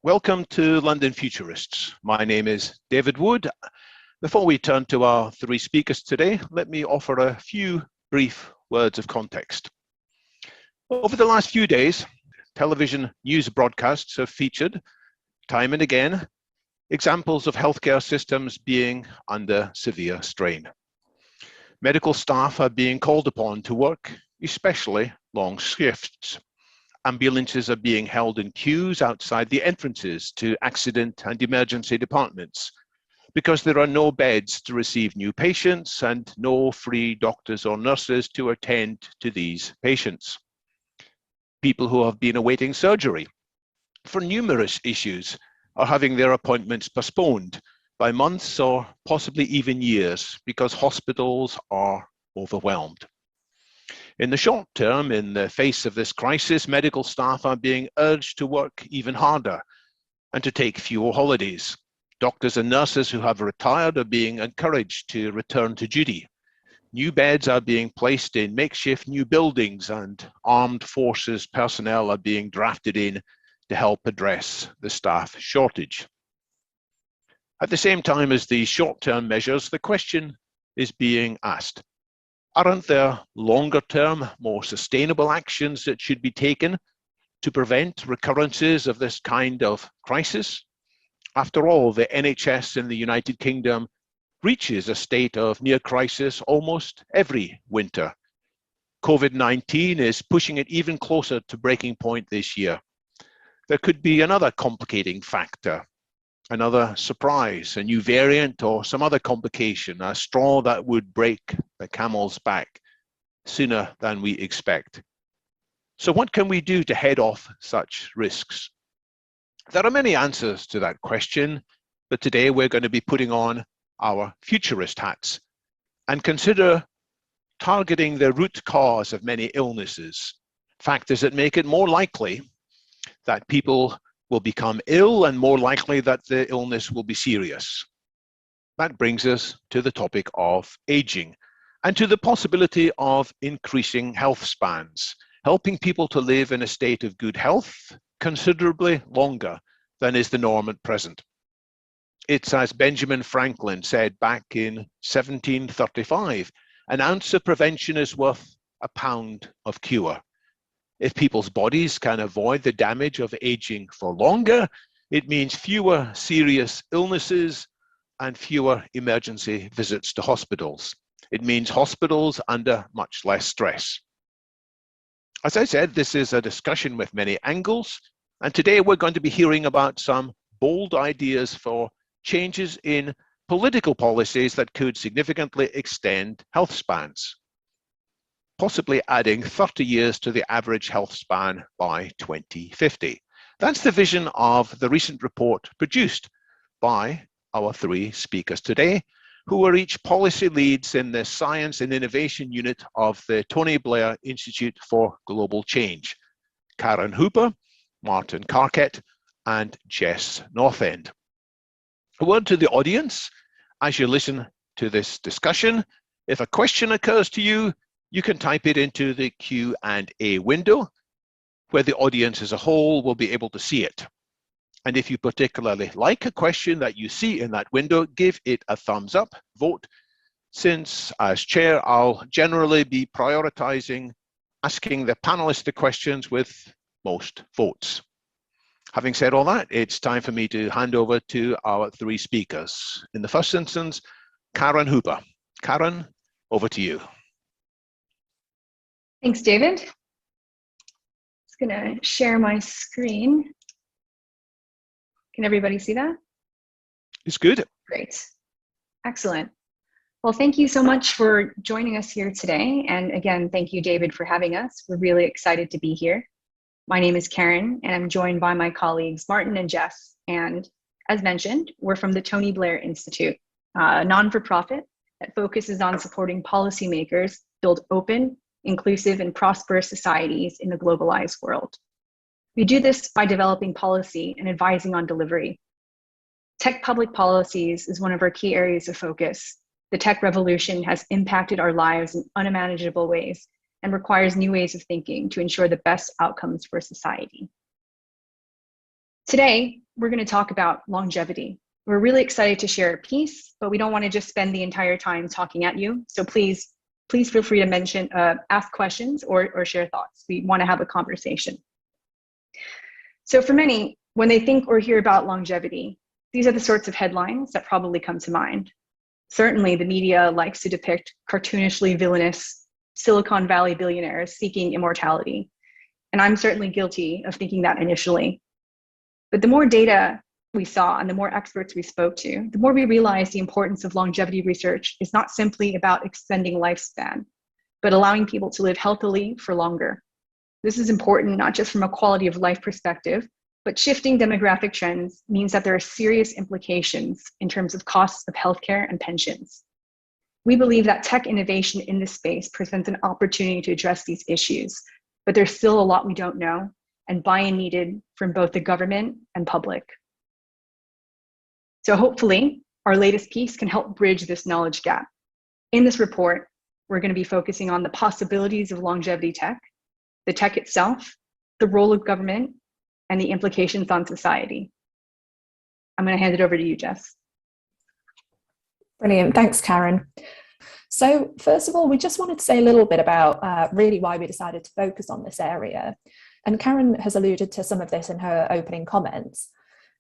Welcome to London Futurists. My name is David Wood. Before we turn to our three speakers today, let me offer a few brief words of context. Over the last few days, television news broadcasts have featured, time and again, examples of healthcare systems being under severe strain. Medical staff are being called upon to work, especially long shifts. Ambulances are being held in queues outside the entrances to accident and emergency departments because there are no beds to receive new patients and no free doctors or nurses to attend to these patients. People who have been awaiting surgery for numerous issues are having their appointments postponed by months or possibly even years because hospitals are overwhelmed. In the short term, in the face of this crisis, medical staff are being urged to work even harder and to take fewer holidays. Doctors and nurses who have retired are being encouraged to return to duty. New beds are being placed in makeshift new buildings, and armed forces personnel are being drafted in to help address the staff shortage. At the same time as these short-term measures, the question is being asked: aren't there longer-term, more sustainable actions that should be taken to prevent recurrences of this kind of crisis? After all, the NHS in the United Kingdom reaches a state of near crisis almost every winter. COVID-19 is pushing it even closer to breaking point this year. There could be another complicating factor, another surprise, a new variant or some other complication, a straw that would break the camel's back sooner than we expect. So what can we do to head off such risks? There are many answers to that question, but today we're going to be putting on our futurist hats and consider targeting the root cause of many illnesses, factors that make it more likely that people will become ill and more likely that the illness will be serious. That brings us to the topic of aging and to the possibility of increasing health spans, helping people to live in a state of good health considerably longer than is the norm at present. It's as Benjamin Franklin said back in 1735, an ounce of prevention is worth a pound of cure. If people's bodies can avoid the damage of aging for longer, it means fewer serious illnesses and fewer emergency visits to hospitals. It means hospitals under much less stress. As I said, this is a discussion with many angles, and today we're going to be hearing about some bold ideas for changes in political policies that could significantly extend health spans, possibly adding 30 years to the average health span by 2050. That's the vision of the recent report produced by our three speakers today, who are each policy leads in the Science and Innovation Unit of the Tony Blair Institute for Global Change: Karen Hooper, Martin Carkett, and Jess Northend. A word to the audience as you listen to this discussion. If a question occurs to you, you can type it into the Q&A window, where the audience as a whole will be able to see it. And if you particularly like a question that you see in that window, give it a thumbs up vote, since as chair, I'll generally be prioritizing asking the panelists the questions with most votes. Having said all that, it's time for me to hand over to our three speakers. In the first instance, Karen Hooper. Karen, over to you. Thanks, David. Just gonna share my screen. Can everybody see that? It's good. Great. Excellent. Well, thank you so much for joining us here today. And again, thank you, David, for having us. We're really excited to be here. My name is Karen, and I'm joined by my colleagues, Martin and Jess. And as mentioned, we're from the Tony Blair Institute, a non-for-profit that focuses on supporting policymakers build open, inclusive, and prosperous societies in a globalized world. We do this by developing policy and advising on delivery. Tech public policies is one of our key areas of focus. The tech revolution has impacted our lives in unimaginable ways and requires new ways of thinking to ensure the best outcomes for society. Today, we're going to talk about longevity. We're really excited to share a piece, but we don't want to just spend the entire time talking at you. So please feel free to ask questions or share thoughts. We want to have a conversation. So for many, when they think or hear about longevity, these are the sorts of headlines that probably come to mind. Certainly, the media likes to depict cartoonishly villainous Silicon Valley billionaires seeking immortality. And I'm certainly guilty of thinking that initially. But the more data we saw and the more experts we spoke to, the more we realized the importance of longevity research is not simply about extending lifespan, but allowing people to live healthily for longer. This is important not just from a quality of life perspective, but shifting demographic trends means that there are serious implications in terms of costs of healthcare and pensions. We believe that tech innovation in this space presents an opportunity to address these issues, but there's still a lot we don't know and buy-in needed from both the government and public. So hopefully, our latest piece can help bridge this knowledge gap. In this report, we're going to be focusing on the possibilities of longevity tech, the tech itself, the role of government, and the implications on society. I'm going to hand it over to you, Jess. Brilliant. Thanks, Karen. So first of all, we just wanted to say a little bit about really why we decided to focus on this area. And Karen has alluded to some of this in her opening comments.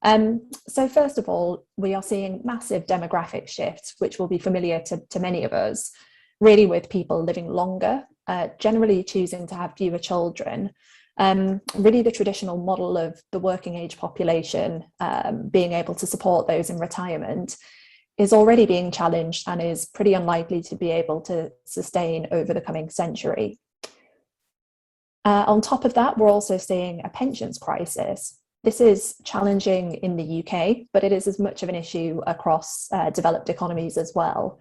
So first of all, we are seeing massive demographic shifts, which will be familiar to many of us, really with people living longer, generally choosing to have fewer children. Really the traditional model of the working age population being able to support those in retirement is already being challenged and is pretty unlikely to be able to sustain over the coming century. On top of that, we're also seeing a pensions crisis. This is challenging in the UK, but it is as much of an issue across developed economies as well.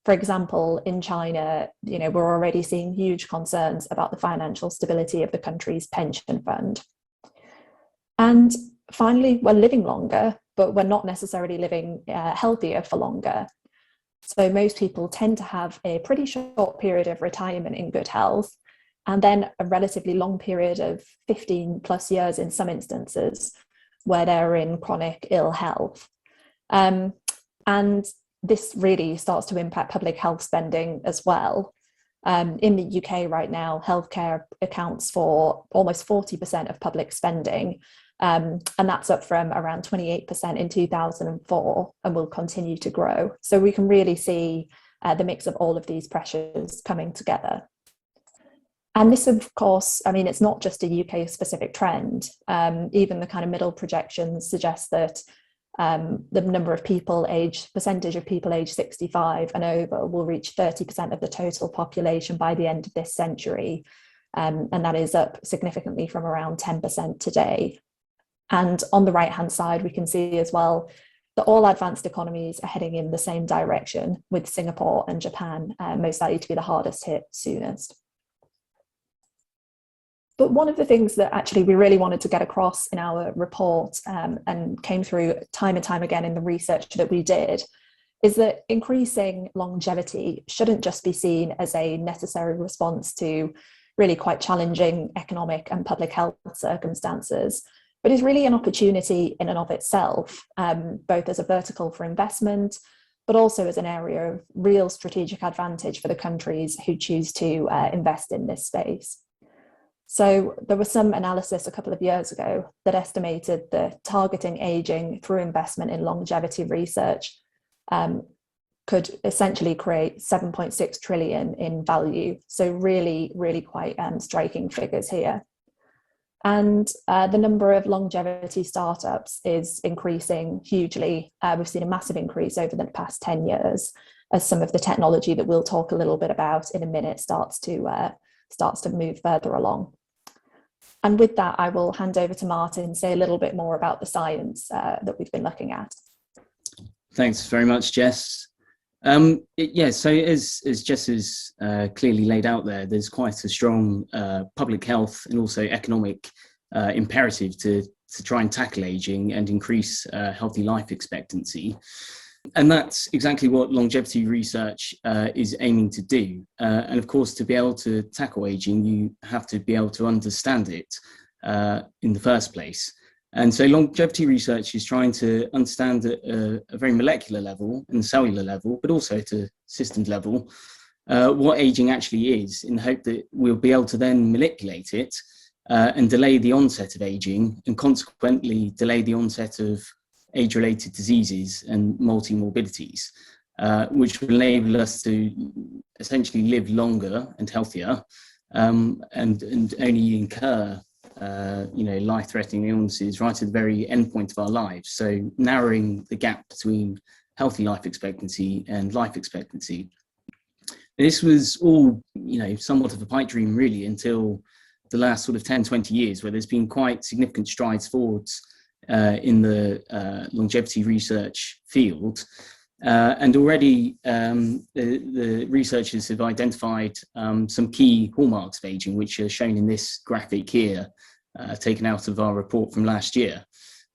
For example, in China, we're already seeing huge concerns about the financial stability of the country's pension fund. And finally, we're living longer, but we're not necessarily living healthier for longer. So most people tend to have a pretty short period of retirement in good health, and then a relatively long period of 15 plus years in some instances where they're in chronic ill health. And this really starts to impact public health spending as well. In the UK right now, healthcare accounts for almost 40% of public spending, and that's up from around 28% in 2004 and will continue to grow. So we can really see the mix of all of these pressures coming together. And this, of course, it's not just a UK specific trend. Even the kind of middle projections suggest that the number of percentage of people aged 65 and over will reach 30% of the total population by the end of this century. And that is up significantly from around 10% today. And on the right-hand side, we can see as well that all advanced economies are heading in the same direction, with Singapore and Japan most likely to be the hardest hit soonest. But one of the things that actually we really wanted to get across in our report and came through time and time again in the research that we did is that increasing longevity shouldn't just be seen as a necessary response to really quite challenging economic and public health circumstances, but is really an opportunity in and of itself, both as a vertical for investment, but also as an area of real strategic advantage for the countries who choose to invest in this space. So there was some analysis a couple of years ago that estimated that targeting aging through investment in longevity research could essentially create 7.6 trillion in value. So really, really quite striking figures here. And the number of longevity startups is increasing hugely. We've seen a massive increase over the past 10 years as some of the technology that we'll talk a little bit about in a minute starts to move further along. And with that, I will hand over to Martin and say a little bit more about the science that we've been looking at. Thanks very much, Jess. So as Jess has clearly laid out there, there's quite a strong public health and also economic imperative to try and tackle aging and increase healthy life expectancy. And that's exactly what longevity research is aiming to do. And of course, to be able to tackle aging, you have to be able to understand it in the first place. And so longevity research is trying to understand at a very molecular level and cellular level, but also at a systems level, what aging actually is, in the hope that we'll be able to then manipulate it and delay the onset of aging, and consequently delay the onset of age-related diseases and multi-morbidities, which will enable us to essentially live longer and healthier, and only incur life-threatening illnesses right at the very end point of our lives. So narrowing the gap between healthy life expectancy and life expectancy. This was all, somewhat of a pipe dream really until the last sort of 10, 20 years, where there's been quite significant strides forwards in the longevity research field. And already the researchers have identified some key hallmarks of aging, which are shown in this graphic here, taken out of our report from last year.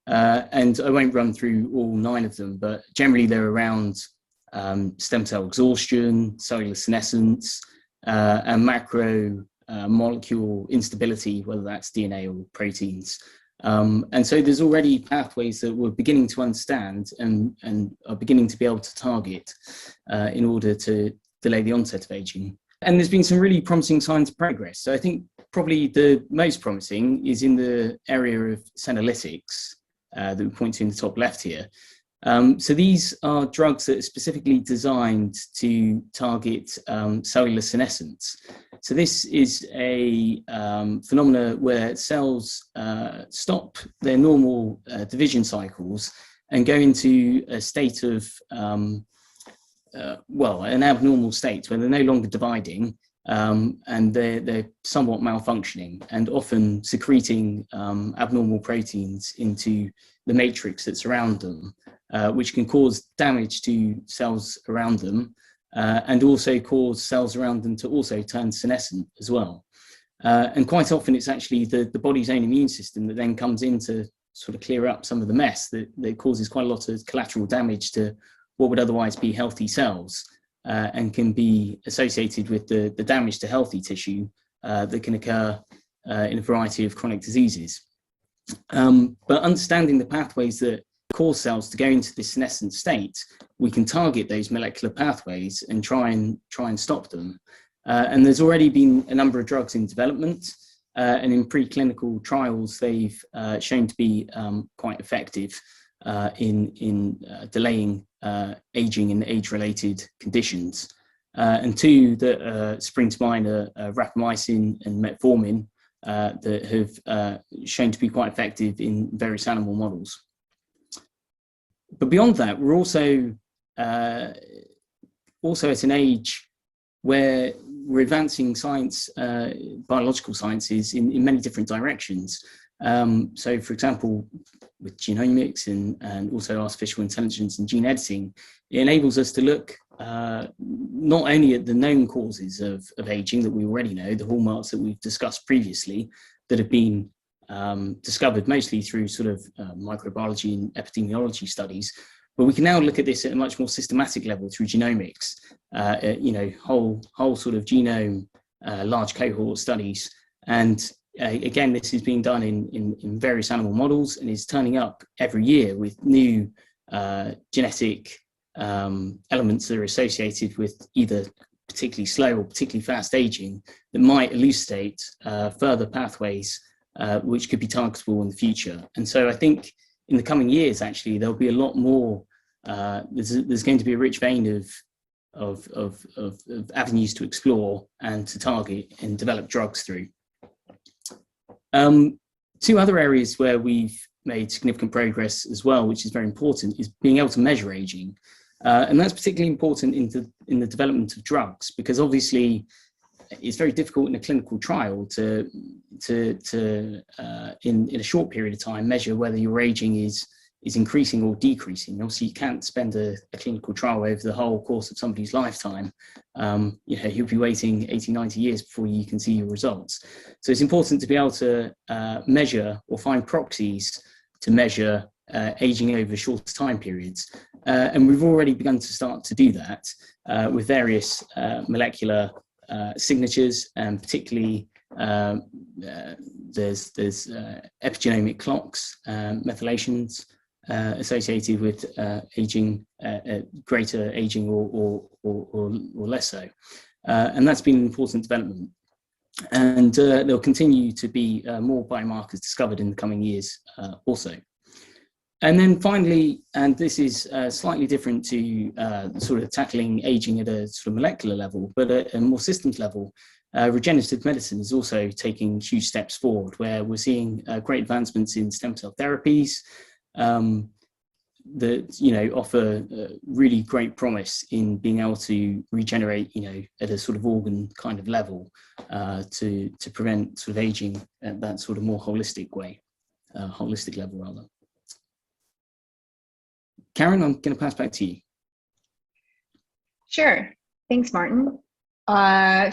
And I won't run through all 9 of them, but generally they're around stem cell exhaustion, cellular senescence, and macro molecule instability, whether that's DNA or proteins. And so there's already pathways that we're beginning to understand and are beginning to be able to target in order to delay the onset of aging. And there's been some really promising signs of progress. So I think probably the most promising is in the area of senolytics that we point to in the top left here. So these are drugs that are specifically designed to target cellular senescence. So this is a phenomena where cells stop their normal division cycles and go into a state of, an abnormal state where they're no longer dividing and they're somewhat malfunctioning and often secreting abnormal proteins into the matrix that surround them, which can cause damage to cells around them. And also cause cells around them to also turn senescent as well. And quite often it's actually the body's own immune system that then comes in to sort of clear up some of the mess that causes quite a lot of collateral damage to what would otherwise be healthy cells, and can be associated with the damage to healthy tissue that can occur in a variety of chronic diseases. But understanding the pathways that cause cells to go into this senescent state, we can target those molecular pathways and try and stop them. And there's already been a number of drugs in development, and in preclinical trials, they've shown to be quite effective in delaying aging and age-related conditions. And 2 that spring to mind are rapamycin and metformin that have shown to be quite effective in various animal models. But beyond that, we're also at an age where we're advancing science, biological sciences in many different directions. So, for example, with genomics and also artificial intelligence and gene editing, it enables us to look not only at the known causes of aging that we already know, the hallmarks that we've discussed previously, that have been discovered mostly through sort of microbiology and epidemiology studies, but we can now look at this at a much more systematic level through genomics, whole sort of genome, large cohort studies. And again, this is being done in various animal models and is turning up every year with new genetic elements that are associated with either particularly slow or particularly fast aging that might elucidate further pathways which could be targetable in the future. And so I think in the coming years, actually, there'll be a lot more, there's going to be a rich vein of avenues to explore and to target and develop drugs through. 2 other areas where we've made significant progress as well, which is very important, is being able to measure aging. And that's particularly important in the development of drugs, because obviously it's very difficult in a clinical trial to in a short period of time measure whether your aging is increasing or decreasing. Obviously, you can't spend a clinical trial over the whole course of somebody's lifetime. You'll be waiting 80, 90 years before you can see your results. So it's important to be able to measure or find proxies to measure aging over shorter time periods. And we've already begun to start to do that with various molecular signatures, and particularly There's epigenomic clocks, methylations associated with aging, greater aging or less so. And that's been an important development. And there'll continue to be more biomarkers discovered in the coming years also. And then finally, and this is slightly different to sort of tackling aging at a sort of molecular level, but at a more systems level, regenerative medicine is also taking huge steps forward, where we're seeing great advancements in stem cell therapies that offer really great promise in being able to regenerate at a sort of organ kind of level to prevent sort of aging at that sort of more holistic way, holistic level rather. Karen, I'm going to pass back to you. Sure. Thanks, Martin.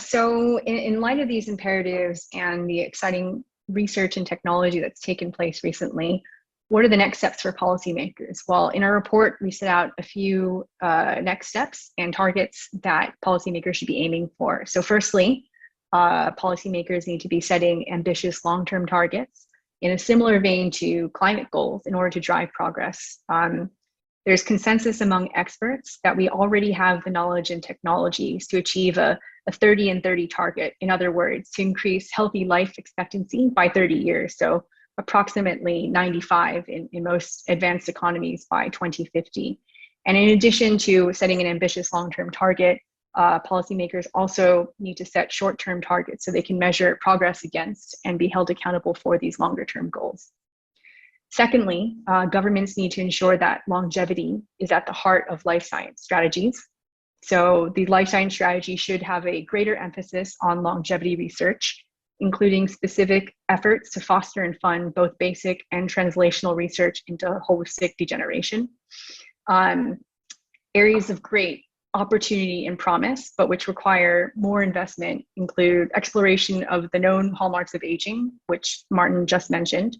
So in light of these imperatives and the exciting research and technology that's taken place recently, what are the next steps for policymakers? Well, in our report, we set out a few next steps and targets that policymakers should be aiming for. So firstly, policymakers need to be setting ambitious long-term targets in a similar vein to climate goals in order to drive progress. There's consensus among experts that we already have the knowledge and technologies to achieve a 30 and 30 target. In other words, to increase healthy life expectancy by 30 years. So approximately 95 in most advanced economies by 2050. And in addition to setting an ambitious long-term target, policymakers also need to set short-term targets so they can measure progress against and be held accountable for these longer-term goals. Secondly, governments need to ensure that longevity is at the heart of life science strategies. So the life science strategy should have a greater emphasis on longevity research, including specific efforts to foster and fund both basic and translational research into holistic degeneration. Areas of great opportunity and promise, but which require more investment, include exploration of the known hallmarks of aging, which Martin just mentioned,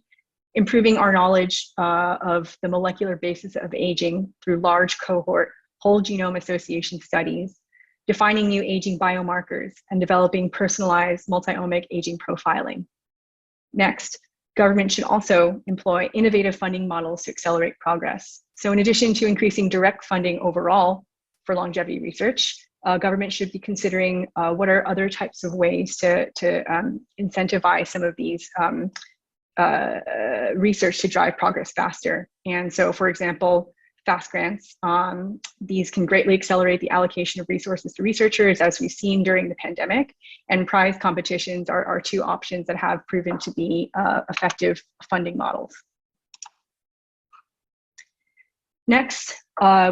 improving our knowledge of the molecular basis of aging through large cohort whole genome association studies, defining new aging biomarkers, and developing personalized multi-omic aging profiling. Next, government should also employ innovative funding models to accelerate progress. So in addition to increasing direct funding overall for longevity research, government should be considering what are other types of ways to incentivize some of these research to drive progress faster. And so, for example, FAST grants, these can greatly accelerate the allocation of resources to researchers, as we've seen during the pandemic, and prize competitions are two options that have proven to be effective funding models. Next,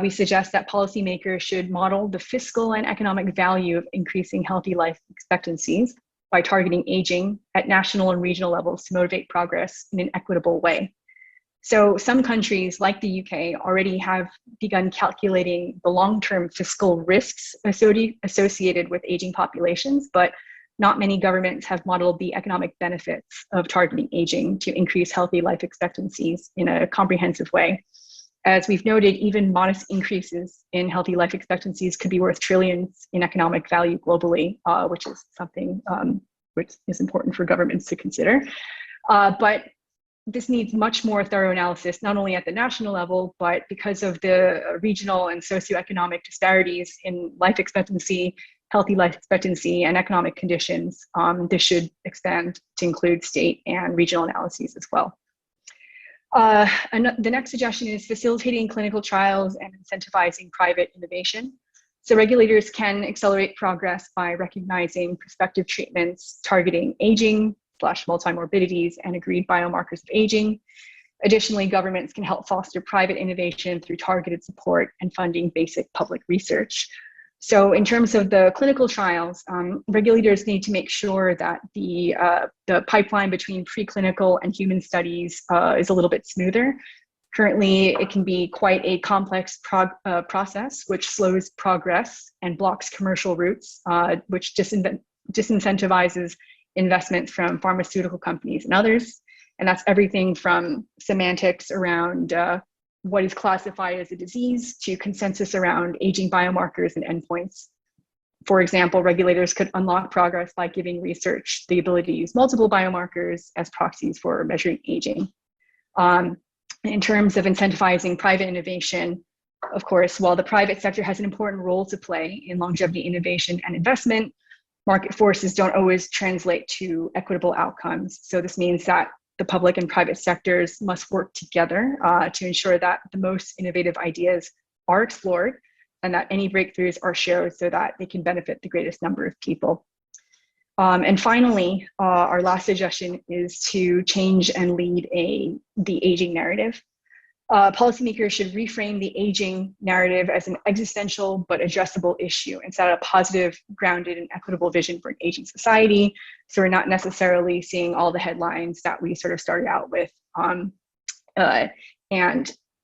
we suggest that policymakers should model the fiscal and economic value of increasing healthy life expectancies by targeting aging at national and regional levels to motivate progress in an equitable way. So some countries like the UK already have begun calculating the long-term fiscal risks associated with aging populations, but not many governments have modeled the economic benefits of targeting aging to increase healthy life expectancies in a comprehensive way. As we've noted, even modest increases in healthy life expectancies could be worth trillions in economic value globally, which is something which is important for governments to consider. But this needs much more thorough analysis, not only at the national level, but because of the regional and socioeconomic disparities in life expectancy, healthy life expectancy, and economic conditions, this should expand to include state and regional analyses as well. And the next suggestion is facilitating clinical trials and incentivizing private innovation. So regulators can accelerate progress by recognizing prospective treatments targeting aging / multimorbidities and agreed biomarkers of aging. Additionally, governments can help foster private innovation through targeted support and funding basic public research. So in terms of the clinical trials, regulators need to make sure that the pipeline between preclinical and human studies is a little bit smoother. Currently, it can be quite a complex process, which slows progress and blocks commercial routes, which disincentivizes investments from pharmaceutical companies and others. And that's everything from semantics around what is classified as a disease to consensus around aging biomarkers and endpoints. For example, regulators could unlock progress by giving research the ability to use multiple biomarkers as proxies for measuring aging. In terms of incentivizing private innovation, of course, while the private sector has an important role to play in longevity innovation and investment, market forces don't always translate to equitable outcomes. So this means that the public and private sectors must work together to ensure that the most innovative ideas are explored and that any breakthroughs are shared so that they can benefit the greatest number of people. And finally, our last suggestion is to change and lead the aging narrative. Policymakers should reframe the aging narrative as an existential but addressable issue and set a positive, grounded, and equitable vision for an aging society. So we're not necessarily seeing all the headlines that we sort of started out with. And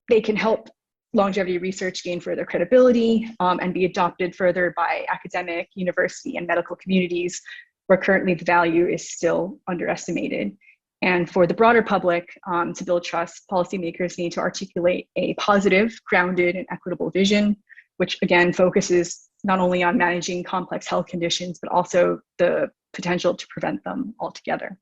they can help longevity research gain further credibility and be adopted further by academic, university, and medical communities, where currently the value is still underestimated. And for the broader public, to build trust, policymakers need to articulate a positive, grounded, and equitable vision, which again focuses not only on managing complex health conditions, but also the potential to prevent them altogether.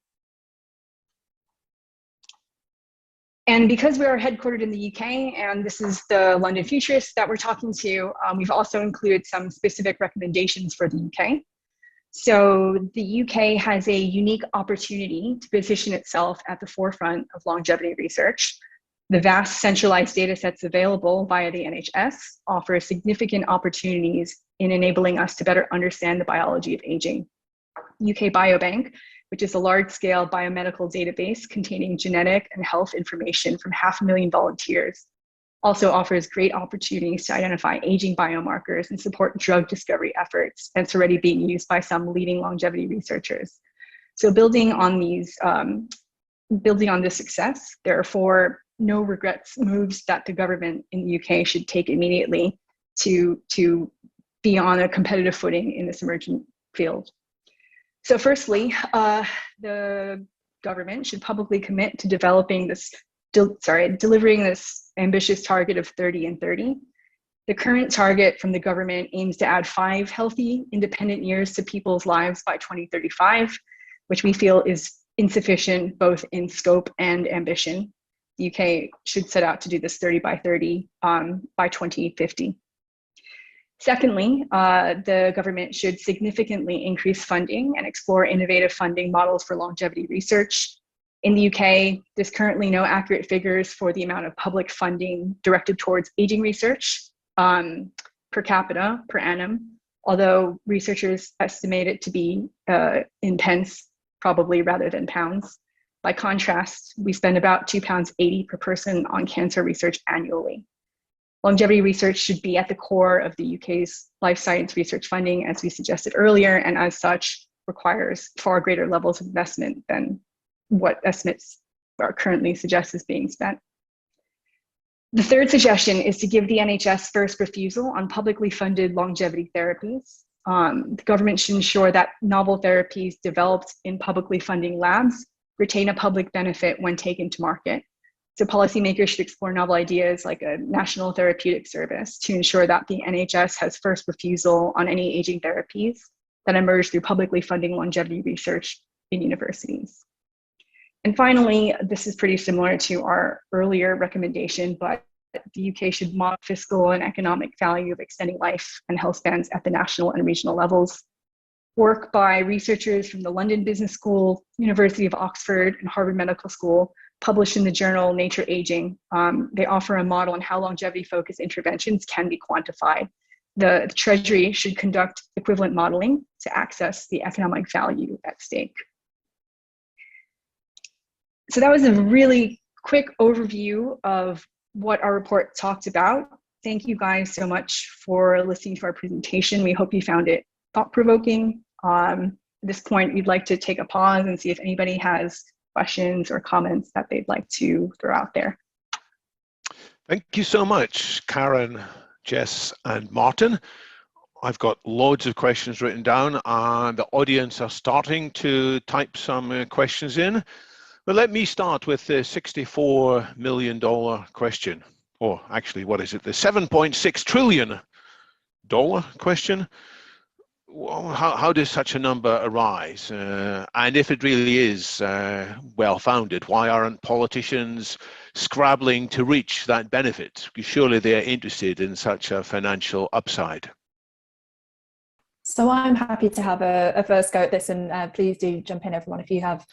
And because we are headquartered in the UK, and this is the London Futurists that we're talking to, we've also included some specific recommendations for the UK. So the UK has a unique opportunity to position itself at the forefront of longevity research. The vast centralized data sets available via the NHS offer significant opportunities in enabling us to better understand the biology of aging. UK Biobank, which is a large-scale biomedical database containing genetic and health information from 500,000 volunteers, also offers great opportunities to identify aging biomarkers and support drug discovery efforts, and it's already being used by some leading longevity researchers. So building on this success, there are 4 no regrets moves that the government in the UK should take immediately to be on a competitive footing in this emerging field. So firstly, the government should publicly commit to delivering this ambitious target of 30 and 30. The current target from the government aims to add 5 healthy, independent years to people's lives by 2035, which we feel is insufficient both in scope and ambition. The UK should set out to do this 30 by 30 by 2050. Secondly, the government should significantly increase funding and explore innovative funding models for longevity research. In the UK, there's currently no accurate figures for the amount of public funding directed towards aging research per capita, per annum, although researchers estimate it to be in pence, probably rather than pounds. By contrast, we spend about £2.80 per person on cancer research annually. Longevity research should be at the core of the UK's life science research funding, as we suggested earlier, and as such requires far greater levels of investment than what estimates are currently suggest is being spent. The third suggestion is to give the NHS first refusal on publicly funded longevity therapies. The government should ensure that novel therapies developed in publicly funding labs retain a public benefit when taken to market. So policymakers should explore novel ideas like a national therapeutic service to ensure that the NHS has first refusal on any aging therapies that emerge through publicly funding longevity research in universities. And finally, this is pretty similar to our earlier recommendation, but the UK should model fiscal and economic value of extending life and health spans at the national and regional levels. Work by researchers from the London Business School, University of Oxford, and Harvard Medical School, published in the journal Nature Aging, they offer a model on how longevity-focused interventions can be quantified. The Treasury should conduct equivalent modeling to access the economic value at stake. So that was a really quick overview of what our report talked about. Thank you guys so much for listening to our presentation. We hope you found it thought-provoking. At this point, we'd like to take a pause and see if anybody has questions or comments that they'd like to throw out there. Thank you so much, Karen, Jess, and Martin. I've got loads of questions written down, and the audience are starting to type some questions in. But let me start with the $64 million question, or actually, what is it? The $7.6 trillion question. how does such a number arise? And if it really is well-founded, why aren't politicians scrabbling to reach that benefit? Because surely they're interested in such a financial upside. So I'm happy to have a first go at this, and please do jump in, everyone, if you have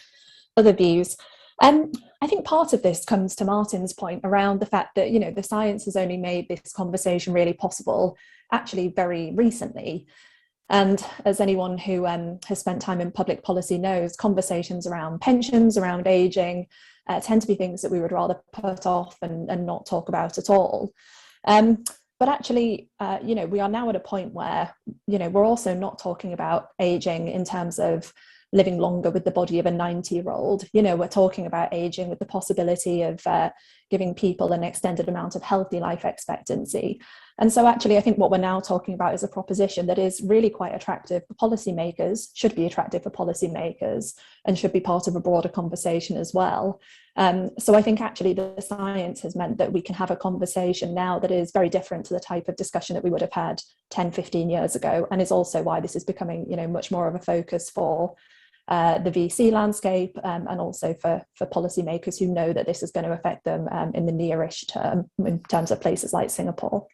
other views. I think part of this comes to Martin's point around the fact that, you know, the science has only made this conversation really possible actually very recently. And as anyone who has spent time in public policy knows, conversations around pensions, around ageing, tend to be things that we would rather put off and not talk about at all. But actually, you know, we are now at a point where, you know, we're also not talking about ageing in terms of living longer with the body of a 90-year-old. You know, we're talking about aging with the possibility of giving people an extended amount of healthy life expectancy. And so actually, I think what we're now talking about is a proposition that is really quite attractive for policymakers, should be attractive for policymakers, and should be part of a broader conversation as well. So I think actually the science has meant that we can have a conversation now that is very different to the type of discussion that we would have had 10, 15 years ago, and is also why this is becoming, you know, much more of a focus for the VC landscape, and also for policymakers who know that this is going to affect them in the nearish term, in terms of places like Singapore.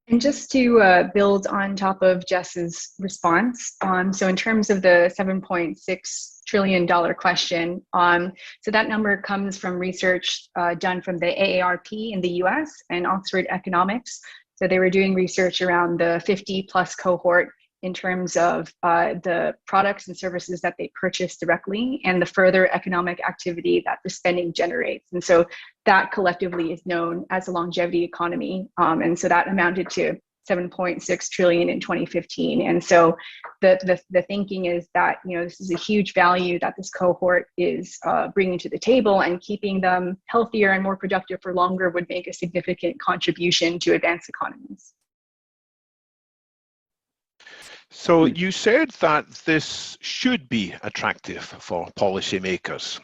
And just to build on top of Jess's response, so in terms of the $7.6 trillion question, so that number comes from research done from the AARP in the US and Oxford Economics. So they were doing research around the 50+ cohort in terms of the products and services that they purchase directly and the further economic activity that the spending generates. And so that collectively is known as a longevity economy. And so that amounted to 7.6 trillion in 2015. And so the thinking is that, you know, this is a huge value that this cohort is bringing to the table, and keeping them healthier and more productive for longer would make a significant contribution to advanced economies. So you said that this should be attractive for policymakers.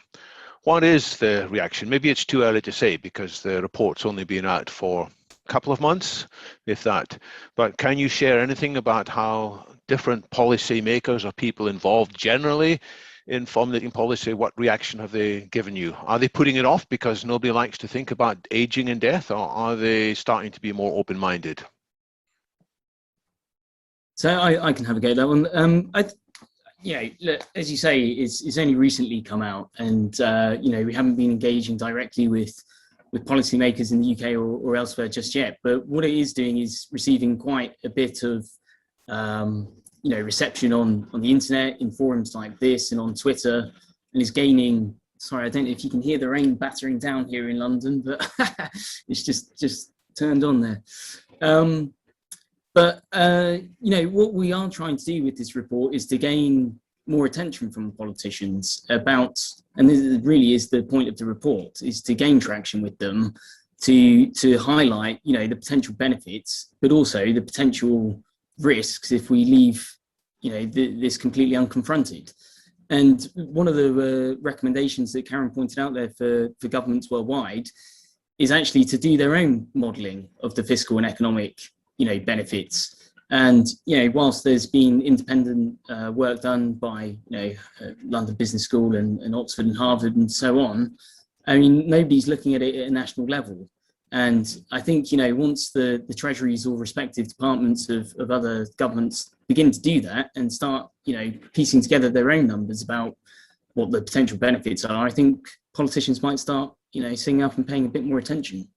What is the reaction? Maybe it's too early to say because the report's only been out for a couple of months, if that. But can you share anything about how different policymakers or people involved generally in formulating policy, what reaction have they given you? Are they putting it off because nobody likes to think about aging and death, or are they starting to be more open-minded? So I can have a go at that one. Yeah, look, as you say, it's only recently come out, and you know, we haven't been engaging directly with policymakers in the UK or elsewhere just yet. But what it is doing is receiving quite a bit of you know, reception on the internet, in forums like this, and on Twitter, and is gaining. Sorry, I don't know if you can hear the rain battering down here in London, but it's just turned on there. But, you know, what we are trying to do with this report is to gain more attention from politicians about, and this really is the point of the report, is to gain traction with them, to highlight, you know, the potential benefits, but also the potential risks if we leave, you know, this completely unconfronted. And one of the recommendations that Karen pointed out there for governments worldwide is actually to do their own modelling of the fiscal and economic, you know, benefits. And, you know, whilst there's been independent work done by, you know, London Business School and Oxford and Harvard and so on, I mean, nobody's looking at it at a national level. And I think, you know, once the treasuries or respective departments of other governments begin to do that and start, you know, piecing together their own numbers about what the potential benefits are, I think politicians might start, you know, singing up and paying a bit more attention.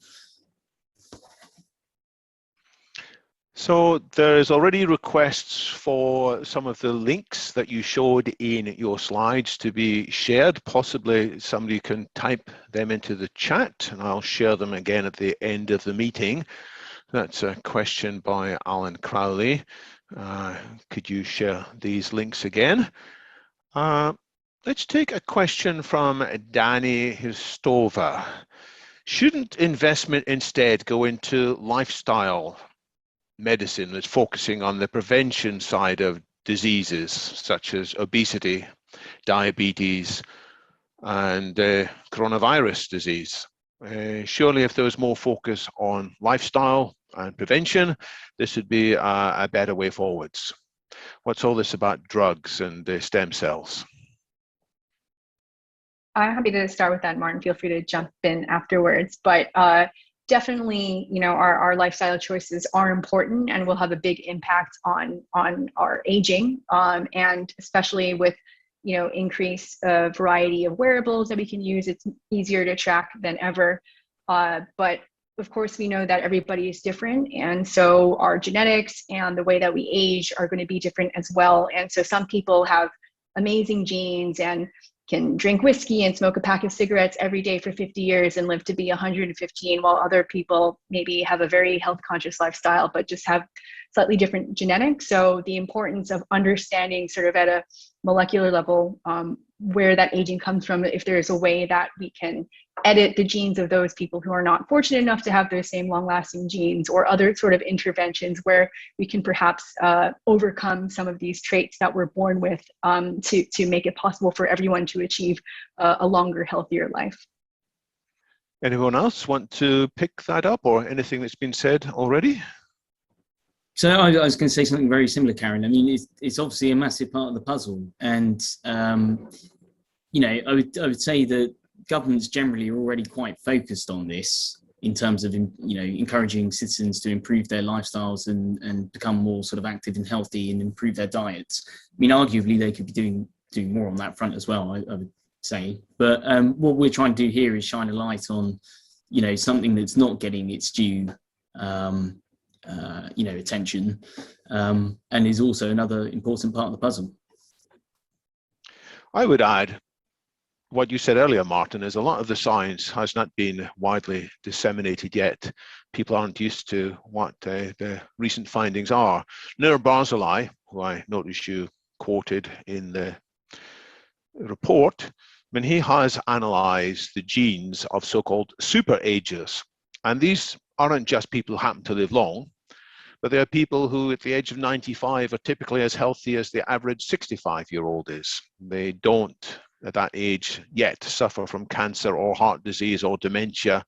So there's already requests for some of the links that you showed in your slides to be shared. Possibly somebody can type them into the chat and I'll share them again at the end of the meeting. That's a question by Alan Crowley. Could you share these links again? Let's take a question from Danny Histova. Shouldn't investment instead go into lifestyle medicine that's focusing on the prevention side of diseases such as obesity, diabetes, and coronavirus disease? Surely if there was more focus on lifestyle, and prevention, this would be a better way forwards. What's all this about drugs and stem cells? I'm happy to start with that, Martin. Feel free to jump in afterwards. But definitely, our lifestyle choices are important and will have a big impact on our aging, and especially with increased variety of wearables that we can use. It's easier to track than ever. But of course, we know that everybody is different, and so our genetics and the way that we age are going to be different as well. And so some people have amazing genes and can drink whiskey and smoke a pack of cigarettes every day for 50 years and live to be 115, while other people maybe have a very health conscious lifestyle but just have slightly different genetics. So the importance of understanding sort of at a molecular level where that aging comes from, if there's a way that we can edit the genes of those people who are not fortunate enough to have those same long-lasting genes, or other sort of interventions where we can perhaps overcome some of these traits that we're born with, to make it possible for everyone to achieve a longer, healthier life. Anyone else want to pick that up, or anything that's been said already? So I was going to say something very similar, Karen. I mean, it's obviously a massive part of the puzzle, and I would say that governments generally are already quite focused on this in terms of encouraging citizens to improve their lifestyles and become more sort of active and healthy and improve their diets. I mean, arguably they could be doing more on that front as well, I would say. But what we're trying to do here is shine a light on something that's not getting its due attention, and is also another important part of the puzzle. I would add what you said earlier, Martin, is a lot of the science has not been widely disseminated yet. People aren't used to what the recent findings are. Nur Barzilai, who I noticed you quoted in the report, he has analysed the genes of so-called super agers. And these aren't just people who happen to live long, but there are people who at the age of 95 are typically as healthy as the average 65-year-old is. They don't, at that age yet, suffer from cancer or heart disease or dementia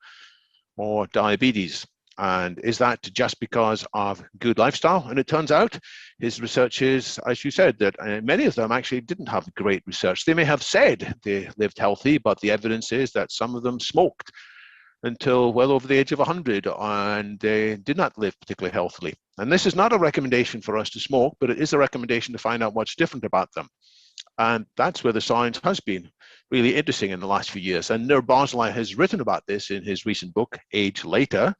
or diabetes. And is that just because of good lifestyle? And it turns out his research is, as you said, that many of them actually didn't have great research. They may have said they lived healthy, but the evidence is that some of them smoked until well over the age of 100, and they did not live particularly healthily. And this is not a recommendation for us to smoke, but it is a recommendation to find out what's different about them. And that's where the science has been really interesting in the last few years. And Nur Barzilai has written about this in his recent book, Age Later,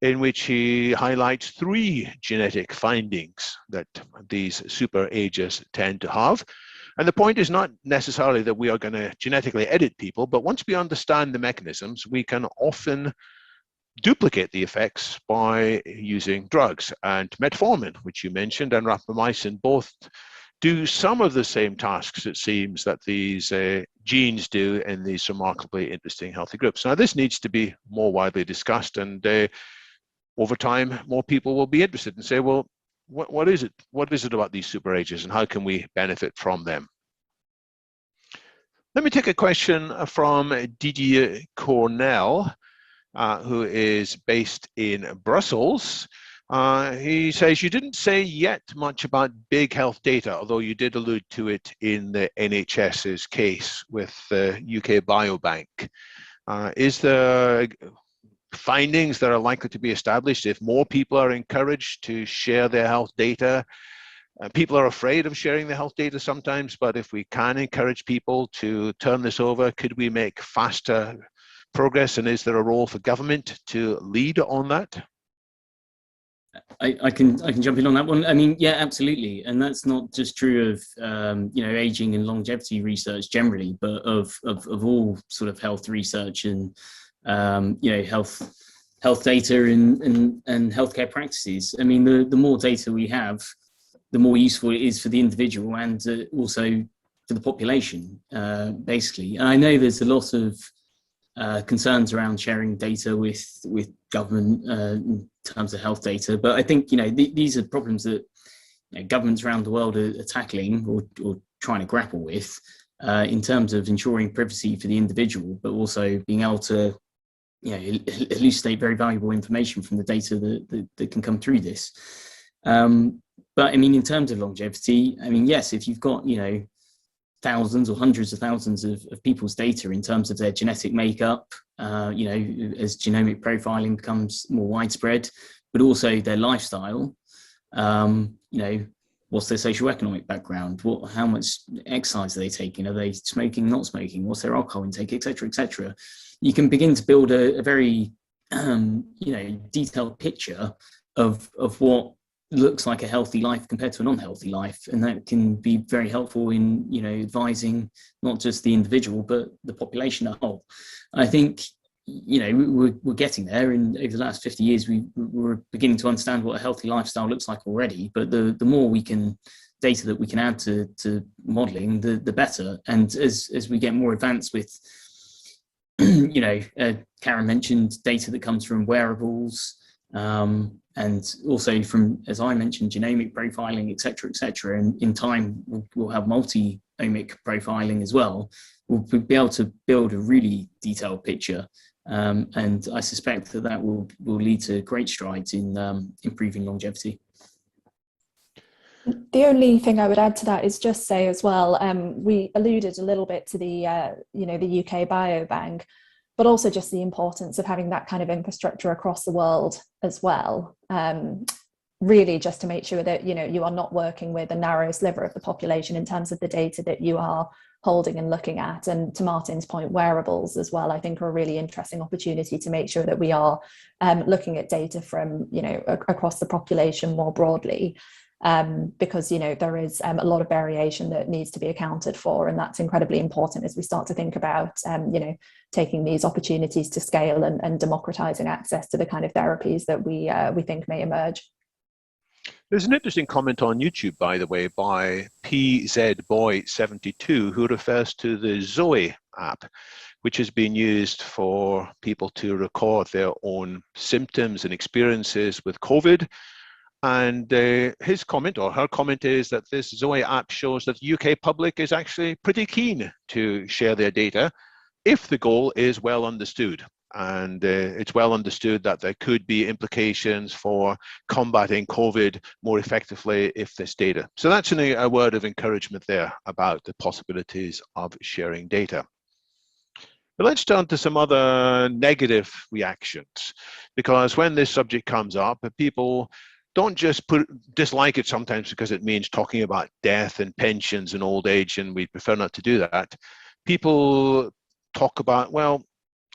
in which he highlights 3 genetic findings that these super agers tend to have. And the point is not necessarily that we are going to genetically edit people, but once we understand the mechanisms, we can often duplicate the effects by using drugs. And metformin, which you mentioned, and rapamycin both do some of the same tasks, it seems, that these genes do in these remarkably interesting healthy groups. Now, this needs to be more widely discussed, and over time, more people will be interested and say, well, what is it? What is it about these super agers, and how can we benefit from them? Let me take a question from Didier Cornell, who is based in Brussels. He says, you didn't say yet much about big health data, although you did allude to it in the NHS's case with the UK Biobank. Is there findings that are likely to be established if more people are encouraged to share their health data? People are afraid of sharing their health data sometimes, but if we can encourage people to turn this over, could we make faster progress? And is there a role for government to lead on that? I can jump in on that one. I mean, yeah, absolutely, and that's not just true of aging and longevity research generally, but of all sort of health research and health data and healthcare practices. I mean, the more data we have, the more useful it is for the individual and also for the population, basically. And I know there's a lot of concerns around sharing data with government in terms of health data, but I think these are problems that governments around the world are tackling or trying to grapple with in terms of ensuring privacy for the individual, but also being able to elucidate very valuable information from the data that can come through this. But I mean, in terms of longevity, I mean, yes, if you've got, thousands or hundreds of thousands of people's data in terms of their genetic makeup, as genomic profiling becomes more widespread, but also their lifestyle, what's their socioeconomic background, how much exercise are they taking, are they smoking, not smoking, what's their alcohol intake, etc., etc. You can begin to build a very, detailed picture of what looks like a healthy life compared to an unhealthy life, and that can be very helpful in advising not just the individual but the population as a whole. I think we're getting there, and over the last 50 years we're beginning to understand what a healthy lifestyle looks like already, but the more data that we can add to modeling, the better. And as we get more advanced with Karen mentioned data that comes from wearables, and also from, as I mentioned, genomic profiling, et cetera, and in time we'll have multi-omic profiling as well. We'll be able to build a really detailed picture, and I suspect that will lead to great strides in improving longevity. The only thing I would add to that is just say as well, we alluded a little bit to the UK Biobank, but also just the importance of having that kind of infrastructure across the world as well. Really just to make sure that, you are not working with a narrow sliver of the population in terms of the data that you are holding and looking at. And to Martin's point, wearables as well, I think are a really interesting opportunity to make sure that we are looking at data from, across the population more broadly. Because there is a lot of variation that needs to be accounted for, and that's incredibly important as we start to think about taking these opportunities to scale and democratizing access to the kind of therapies that we think may emerge. There's an interesting comment on YouTube, by the way, by PZBoy72, who refers to the Zoe app, which has been used for people to record their own symptoms and experiences with COVID. And his comment, or her comment, is that this Zoe app shows that the UK public is actually pretty keen to share their data if the goal is well understood. And it's well understood that there could be implications for combating COVID more effectively if this data. So that's a word of encouragement there about the possibilities of sharing data. But let's turn to some other negative reactions, because when this subject comes up, people don't just dislike it sometimes because it means talking about death and pensions and old age, and we prefer not to do that. People talk about, well,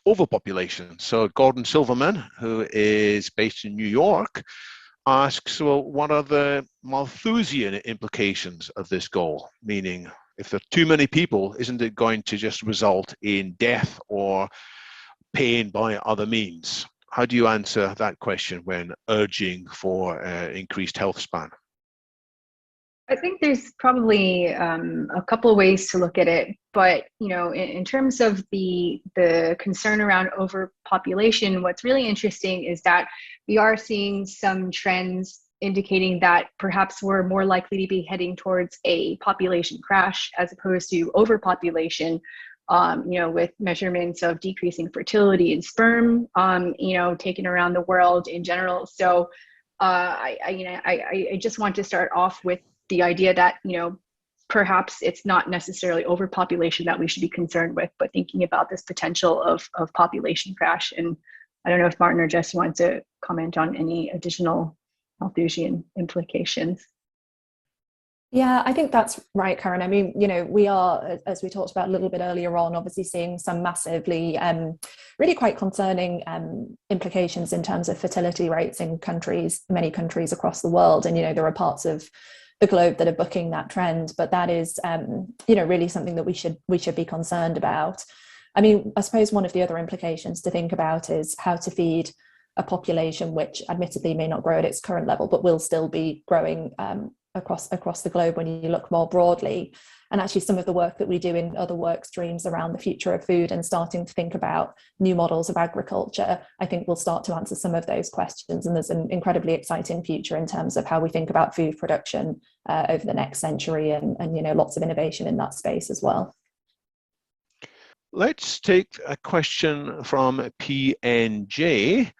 overpopulation. So Gordon Silverman, who is based in New York, asks, well, what are the Malthusian implications of this goal? Meaning, if there are too many people, isn't it going to just result in death or pain by other means? How do you answer that question when urging for increased health span? I think there's probably a couple of ways to look at it, but in terms of the concern around overpopulation, what's really interesting is that we are seeing some trends indicating that perhaps we're more likely to be heading towards a population crash as opposed to overpopulation. With measurements of decreasing fertility in sperm, taken around the world in general. So I just want to start off with the idea that, perhaps it's not necessarily overpopulation that we should be concerned with, but thinking about this potential of population crash. And I don't know if Martin or Jess want to comment on any additional Malthusian implications. Yeah, I think that's right, Karen. I mean, we are, as we talked about a little bit earlier on, obviously seeing some massively, really quite concerning implications in terms of fertility rates in many countries across the world. And, there are parts of the globe that are booking that trend, but that is, really something that we should be concerned about. I mean, I suppose one of the other implications to think about is how to feed a population which admittedly may not grow at its current level, but will still be growing across the globe when you look more broadly. And actually some of the work that we do in other work streams around the future of food and starting to think about new models of agriculture, I think will start to answer some of those questions. And there's an incredibly exciting future in terms of how we think about food production over the next century, and lots of innovation in that space as well. let's take a question from PNJ,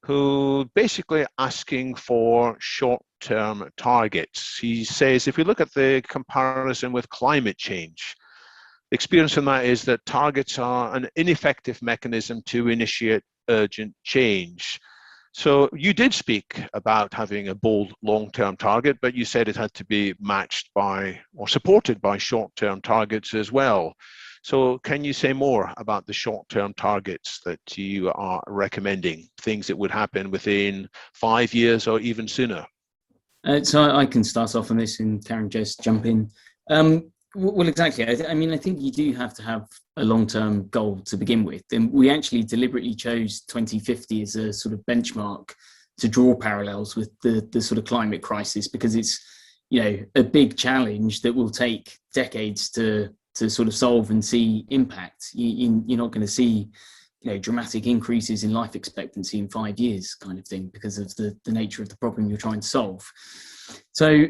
who basically asking for short-term targets. He says, if we look at the comparison with climate change, the experience in that is that targets are an ineffective mechanism to initiate urgent change. So you did speak about having a bold long-term target, but you said it had to be matched by or supported by short-term targets as well. So can you say more about the short-term targets that you are recommending, things that would happen within 5 years or even sooner? So I can start off on this and Karen just jump in. Well, exactly. I mean, I think you do have to have a long-term goal to begin with. And we actually deliberately chose 2050 as a sort of benchmark to draw parallels with the sort of climate crisis, because it's, you know, a big challenge that will take decades to sort of solve and see impact. You're not going to see, you know, dramatic increases in life expectancy in 5 years kind of thing, because of the nature of the problem you're trying to solve. So,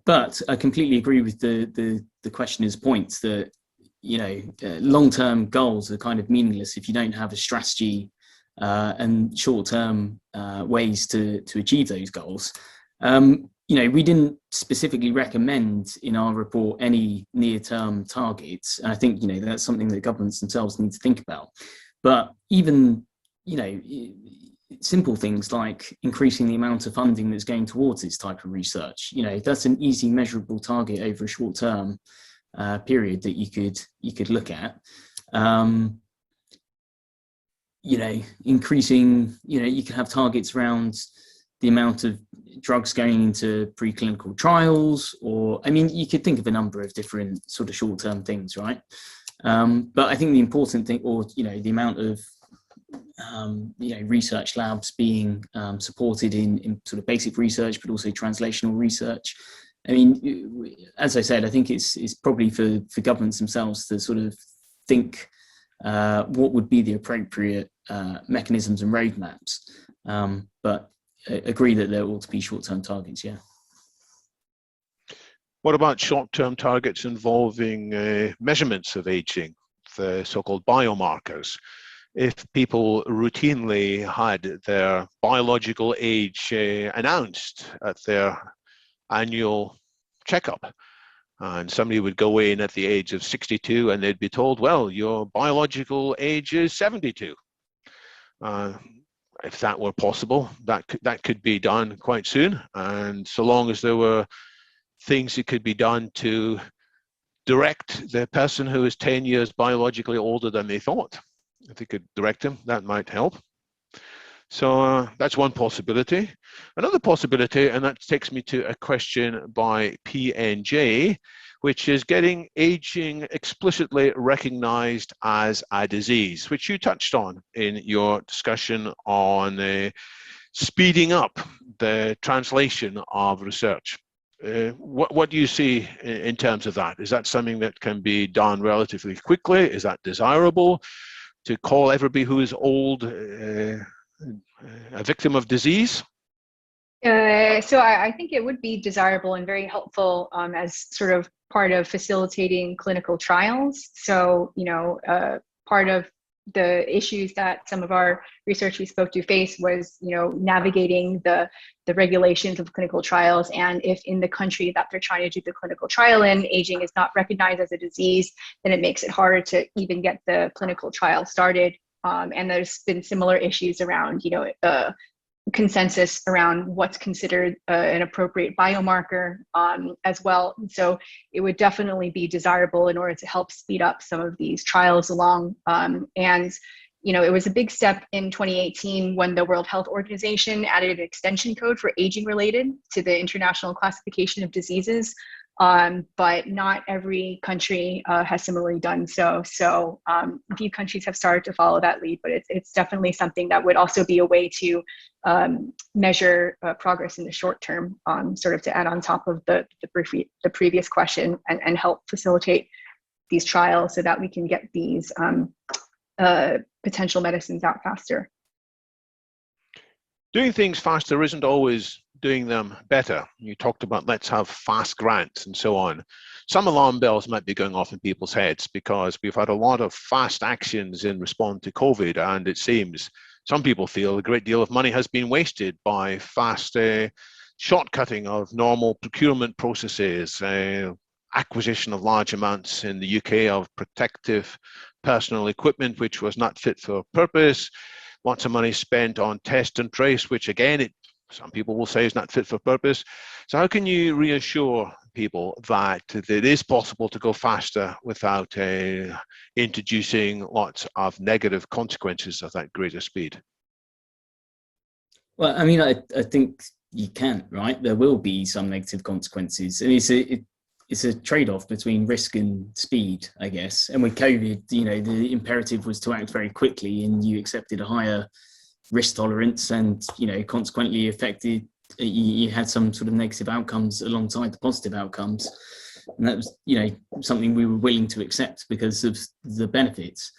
but I completely agree with the questioner's points that, you know, long-term goals are kind of meaningless if you don't have a strategy and short-term ways to achieve those goals. You know, we didn't specifically recommend in our report any near-term targets. And I think, you know, that's something that governments themselves need to think about. But even, you know, simple things like increasing the amount of funding that's going towards this type of research, you know, that's an easy measurable target over a short-term period that you could look at. You know, increasing, you know, you can have targets around the amount of drugs going into preclinical trials, or, I mean, you could think of a number of different sort of short-term things, right? But I think the important thing, or, you know, the amount of you know, research labs being supported in sort of basic research, but also translational research. I mean, as I said, I think it's probably for governments themselves to sort of think what would be the appropriate mechanisms and roadmaps. But I agree that there ought to be short-term targets, yeah. What about short-term targets involving measurements of aging, the so-called biomarkers? If people routinely had their biological age announced at their annual checkup, and somebody would go in at the age of 62 and they'd be told, well, your biological age is 72. If that were possible, that could be done quite soon. And so long as there were things that could be done to direct the person who is 10 years biologically older than they thought, if they could direct them, that might help. So that's one possibility. Another possibility, and that takes me to a question by PNJ, which is getting aging explicitly recognized as a disease, which you touched on in your discussion on speeding up the translation of research. What do you see in terms of that? Is that something that can be done relatively quickly? Is that desirable, to call everybody who is old a victim of disease? So I think it would be desirable and very helpful as sort of part of facilitating clinical trials. So, you know, part of the issues that some of our research we spoke to face was, you know, navigating the regulations of clinical trials. And if in the country that they're trying to do the clinical trial in, aging is not recognized as a disease, then it makes it harder to even get the clinical trial started. And there's been similar issues around, you know, consensus around what's considered an appropriate biomarker as well. And so it would definitely be desirable in order to help speed up some of these trials along. And, you know, it was a big step in 2018 when the World Health Organization added an extension code for aging related to the International Classification of Diseases. But not every country has similarly done so. So a few countries have started to follow that lead, but it's definitely something that would also be a way to measure progress in the short term, sort of to add on top of the previous question and help facilitate these trials so that we can get these potential medicines out faster. Doing things faster isn't always doing them better? You talked about let's have fast grants and so on. Some alarm bells might be going off in people's heads because we've had a lot of fast actions in response to COVID, and it seems some people feel a great deal of money has been wasted by fast shortcutting of normal procurement processes, acquisition of large amounts in the UK of protective personal equipment, which was not fit for purpose, lots of money spent on test and trace, which again, some people will say is not fit for purpose. So how can you reassure people that it is possible to go faster without introducing lots of negative consequences of that greater speed? Well, I mean, I think you can, right? There will be some negative consequences. And it's a trade-off between risk and speed, I guess. And with COVID, the imperative was to act very quickly, and you accepted a higher risk tolerance, and consequently affected. You had some sort of negative outcomes alongside the positive outcomes, and that was something we were willing to accept because of the benefits.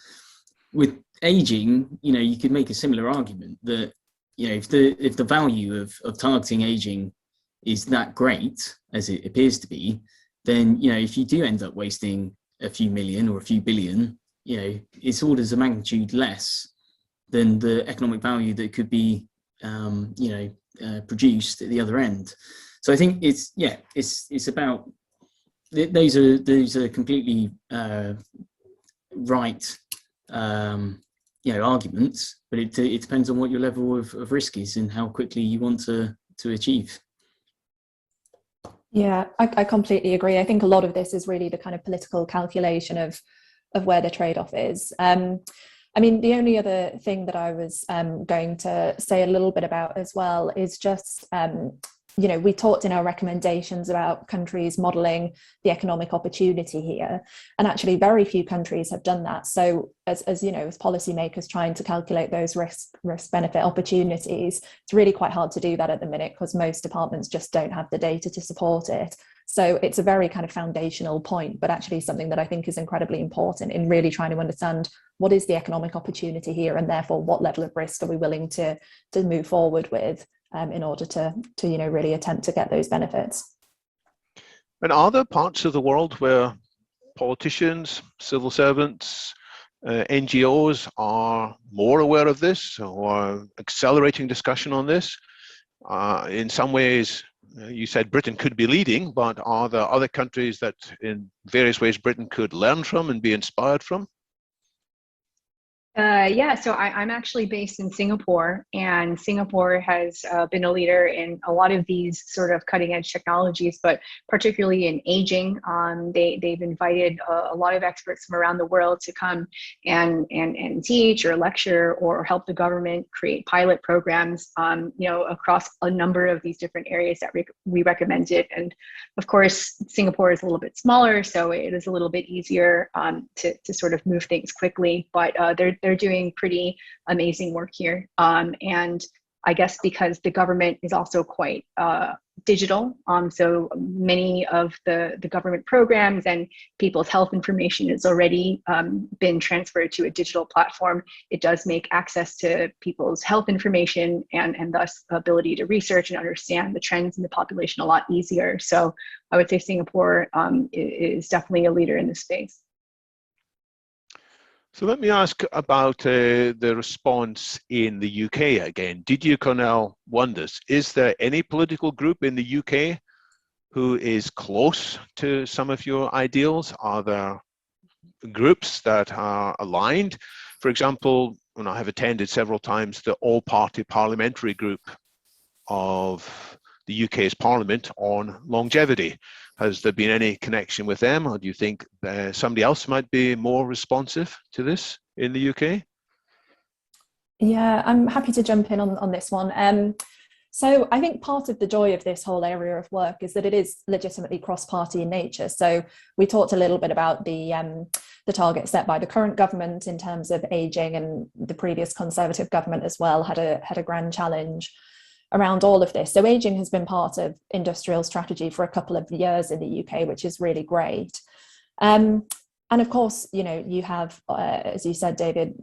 With aging, you could make a similar argument that if the value of targeting aging is that great as it appears to be, then if you do end up wasting a few million or a few billion, it's orders of magnitude less than the economic value that could be produced at the other end. So I think it's about those are completely right arguments, but it depends on what your level of risk is and how quickly you want to achieve. Yeah, I completely agree. I think a lot of this is really the kind of political calculation of where the trade-off is. I mean, the only other thing that I was going to say a little bit about as well is just, we talked in our recommendations about countries modelling the economic opportunity here, and actually very few countries have done that. So as policymakers trying to calculate those risk-benefit opportunities, it's really quite hard to do that at the minute because most departments just don't have the data to support it. So it's a very kind of foundational point, but actually something that I think is incredibly important in really trying to understand what is the economic opportunity here, and therefore what level of risk are we willing to move forward with in order to really attempt to get those benefits. And are there parts of the world where politicians, civil servants, NGOs are more aware of this or accelerating discussion on this? In some ways, you said Britain could be leading, but are there other countries that in various ways Britain could learn from and be inspired from? Yeah, so I'm actually based in Singapore, and Singapore has been a leader in a lot of these sort of cutting edge technologies, but particularly in aging. They've invited a lot of experts from around the world to come and teach or lecture or help the government create pilot programs, across a number of these different areas that we recommended. And of course, Singapore is a little bit smaller, so it is a little bit easier to sort of move things quickly, but they're doing pretty amazing work here. And I guess because the government is also quite digital, so many of the government programs and people's health information has already been transferred to a digital platform. It does make access to people's health information and thus ability to research and understand the trends in the population a lot easier. So I would say Singapore is definitely a leader in this space. So let me ask about the response in the UK again. DG Cornell wonders, is there any political group in the UK who is close to some of your ideals? Are there groups that are aligned? For example, when I have attended several times the all-party parliamentary group of the UK's Parliament on longevity. Has there been any connection with them, or do you think somebody else might be more responsive to this in the UK? Yeah, I'm happy to jump in on this one. So I think part of the joy of this whole area of work is that it is legitimately cross-party in nature. So we talked a little bit about the target set by the current government in terms of ageing, and the previous Conservative government as well had a grand challenge around all of this. So ageing has been part of industrial strategy for a couple of years in the UK, which is really great. And of course, you have, as you said, David,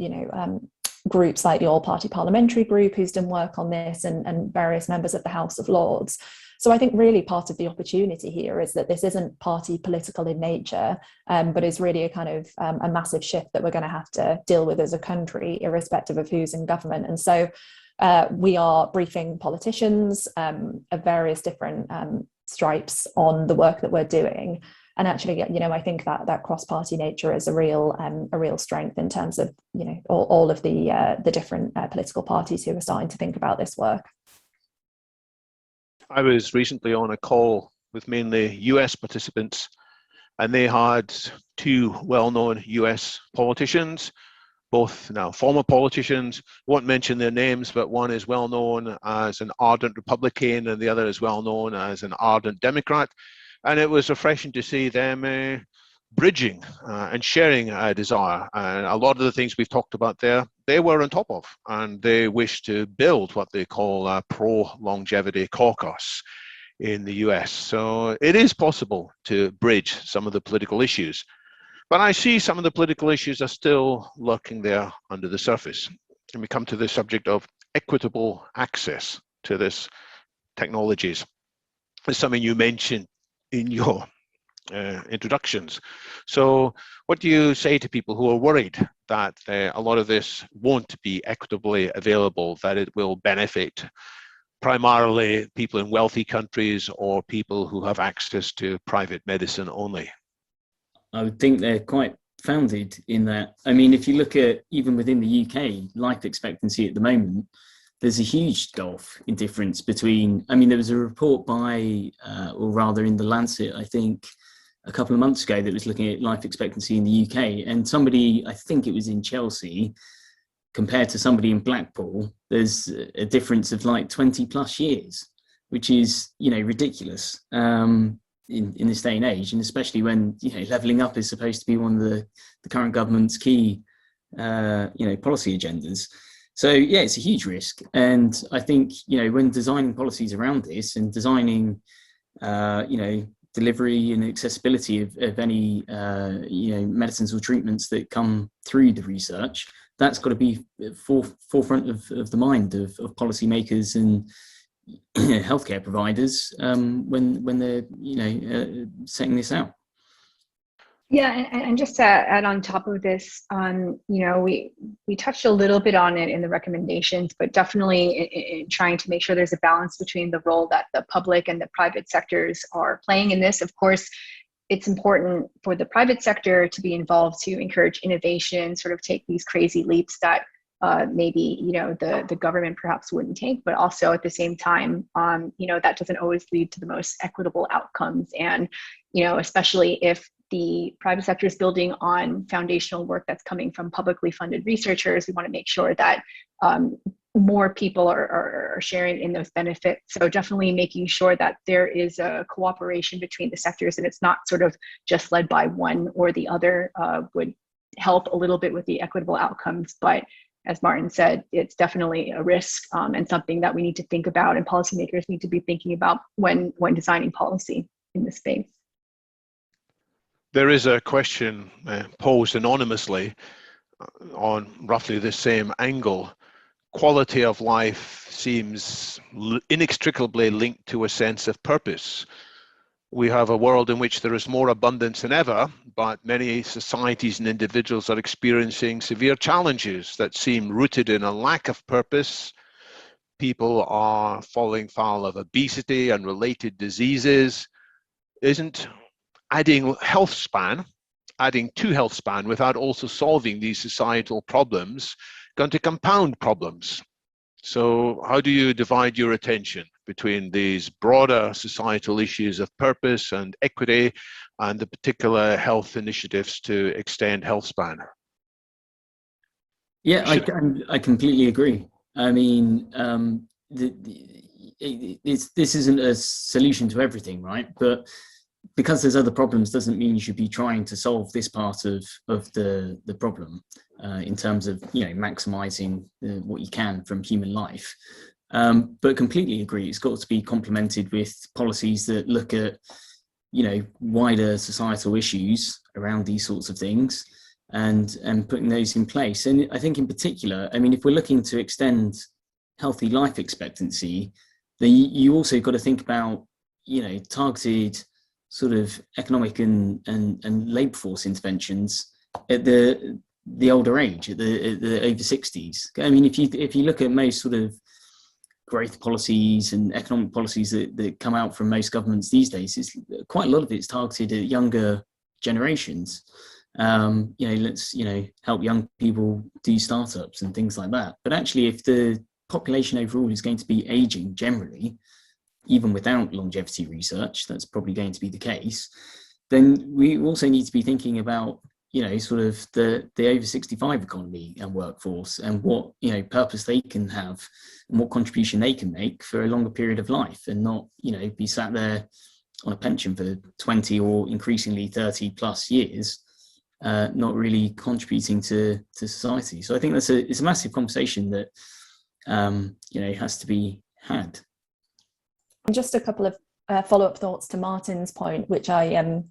groups like the All-Party Parliamentary Group, who's done work on this, and various members of the House of Lords. So I think really part of the opportunity here is that this isn't party political in nature, but is really a kind of a massive shift that we're going to have to deal with as a country, irrespective of who's in government. And so we are briefing politicians of various different stripes on the work that we're doing. And actually, I think that cross-party nature is a real strength in terms of, all of the different political parties who are starting to think about this work. I was recently on a call with mainly US participants, and they had two well-known US politicians, both now former politicians. Won't mention their names, but one is well known as an ardent Republican and the other is well known as an ardent Democrat. And it was refreshing to see them bridging and sharing a desire. And a lot of the things we've talked about there, they were on top of, and they wish to build what they call a pro-longevity caucus in the US. So it is possible to bridge some of the political issues. But I see some of the political issues are still lurking there under the surface. And we come to the subject of equitable access to this technologies. It's something you mentioned in your introductions. So what do you say to people who are worried that a lot of this won't be equitably available, that it will benefit primarily people in wealthy countries or people who have access to private medicine only? I would think they're quite founded in that. I mean, if you look at even within the UK, life expectancy at the moment, there's a huge gulf in difference between, there was a report by, or rather in the Lancet, I think, a couple of months ago that was looking at life expectancy in the UK, and somebody, I think it was in Chelsea, compared to somebody in Blackpool, there's a difference of like 20 plus years, which is, ridiculous in this day and age, and especially when, levelling up is supposed to be one of the current government's key, policy agendas. So yeah, it's a huge risk. And I think, when designing policies around this and designing, delivery and accessibility of any, medicines or treatments that come through the research, that's got to be forefront of the mind of policymakers and healthcare providers when they're, setting this out. Yeah, and just to add on top of this, we touched a little bit on it in the recommendations, but definitely in trying to make sure there's a balance between the role that the public and the private sectors are playing in this. Of course, it's important for the private sector to be involved to encourage innovation, sort of take these crazy leaps that maybe the government perhaps wouldn't take, but also at the same time, that doesn't always lead to the most equitable outcomes. And especially if the private sector is building on foundational work that's coming from publicly funded researchers, we want to make sure that more people are sharing in those benefits. So definitely making sure that there is a cooperation between the sectors and it's not sort of just led by one or the other would help a little bit with the equitable outcomes. But as Martin said, it's definitely a risk and something that we need to think about and policymakers need to be thinking about when designing policy in this space. There is a question posed anonymously on roughly the same angle. Quality of life seems inextricably linked to a sense of purpose. We have a world in which there is more abundance than ever, but many societies and individuals are experiencing severe challenges that seem rooted in a lack of purpose. People are falling foul of obesity and related diseases. Isn't adding to health span without also solving these societal problems going to compound problems? So how do you divide your attention between these broader societal issues of purpose and equity and the particular health initiatives to extend health span? Yeah, I completely agree. I mean, this isn't a solution to everything, right? But because there's other problems doesn't mean you should be trying to solve this part of the problem in terms of maximizing what you can from human life. But completely agree, it's got to be complemented with policies that look at wider societal issues around these sorts of things, and putting those in place. And I think in particular, I mean, if we're looking to extend healthy life expectancy, then you also got to think about, targeted sort of economic and labour force interventions at the older age, at the over 60s. I mean, if you look at most sort of growth policies and economic policies that come out from most governments these days, it's quite a lot of it's targeted at younger generations. Let's help young people do startups and things like that. But actually, if the population overall is going to be aging generally, even without longevity research, that's probably going to be the case, then we also need to be thinking about sort of the over 65 economy and workforce, and what purpose they can have and what contribution they can make for a longer period of life, and not be sat there on a pension for 20 or increasingly 30 plus years, not really contributing to society. So I think it's a massive conversation that has to be had. Just a couple of follow-up thoughts to Martin's point, which I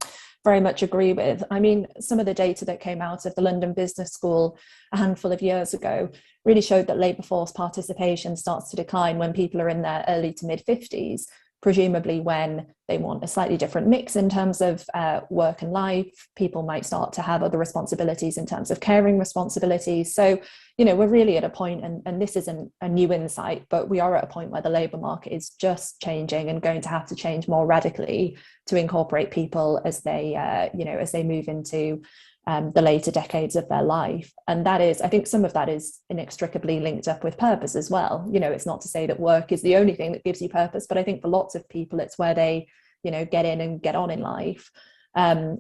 very much agree with. I mean, some of the data that came out of the London Business School a handful of years ago really showed that labour force participation starts to decline when people are in their early to mid-50s, presumably when they want a slightly different mix in terms of work and life. People might start to have other responsibilities in terms of caring responsibilities. So, we're really at a point, and this isn't a new insight, but we are at a point where the labour market is just changing and going to have to change more radically to incorporate people as they, as they move into the later decades of their life. And that is, I think some of that is inextricably linked up with purpose as well. It's not to say that work is the only thing that gives you purpose, but I think for lots of people, it's where they, get in and get on in life.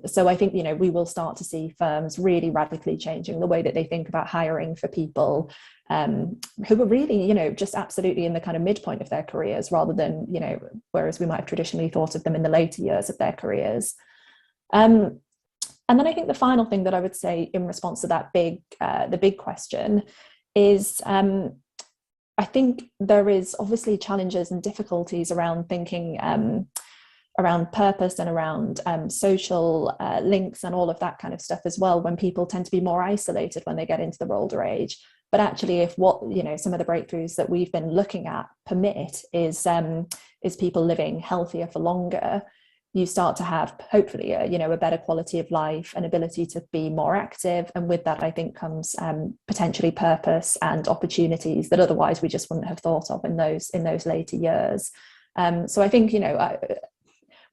So I think, we will start to see firms really radically changing the way that they think about hiring for people who are really, just absolutely in the kind of midpoint of their careers, rather than, whereas we might have traditionally thought of them in the later years of their careers. And then I think the final thing that I would say in response to that the big question is, I think there is obviously challenges and difficulties around thinking around purpose and around social links and all of that kind of stuff as well, when people tend to be more isolated when they get into their older age. But actually, if what some of the breakthroughs that we've been looking at permit is people living healthier for longer, you start to have hopefully a better quality of life, an ability to be more active, and with that I think comes potentially purpose and opportunities that otherwise we just wouldn't have thought of in those later years. So I think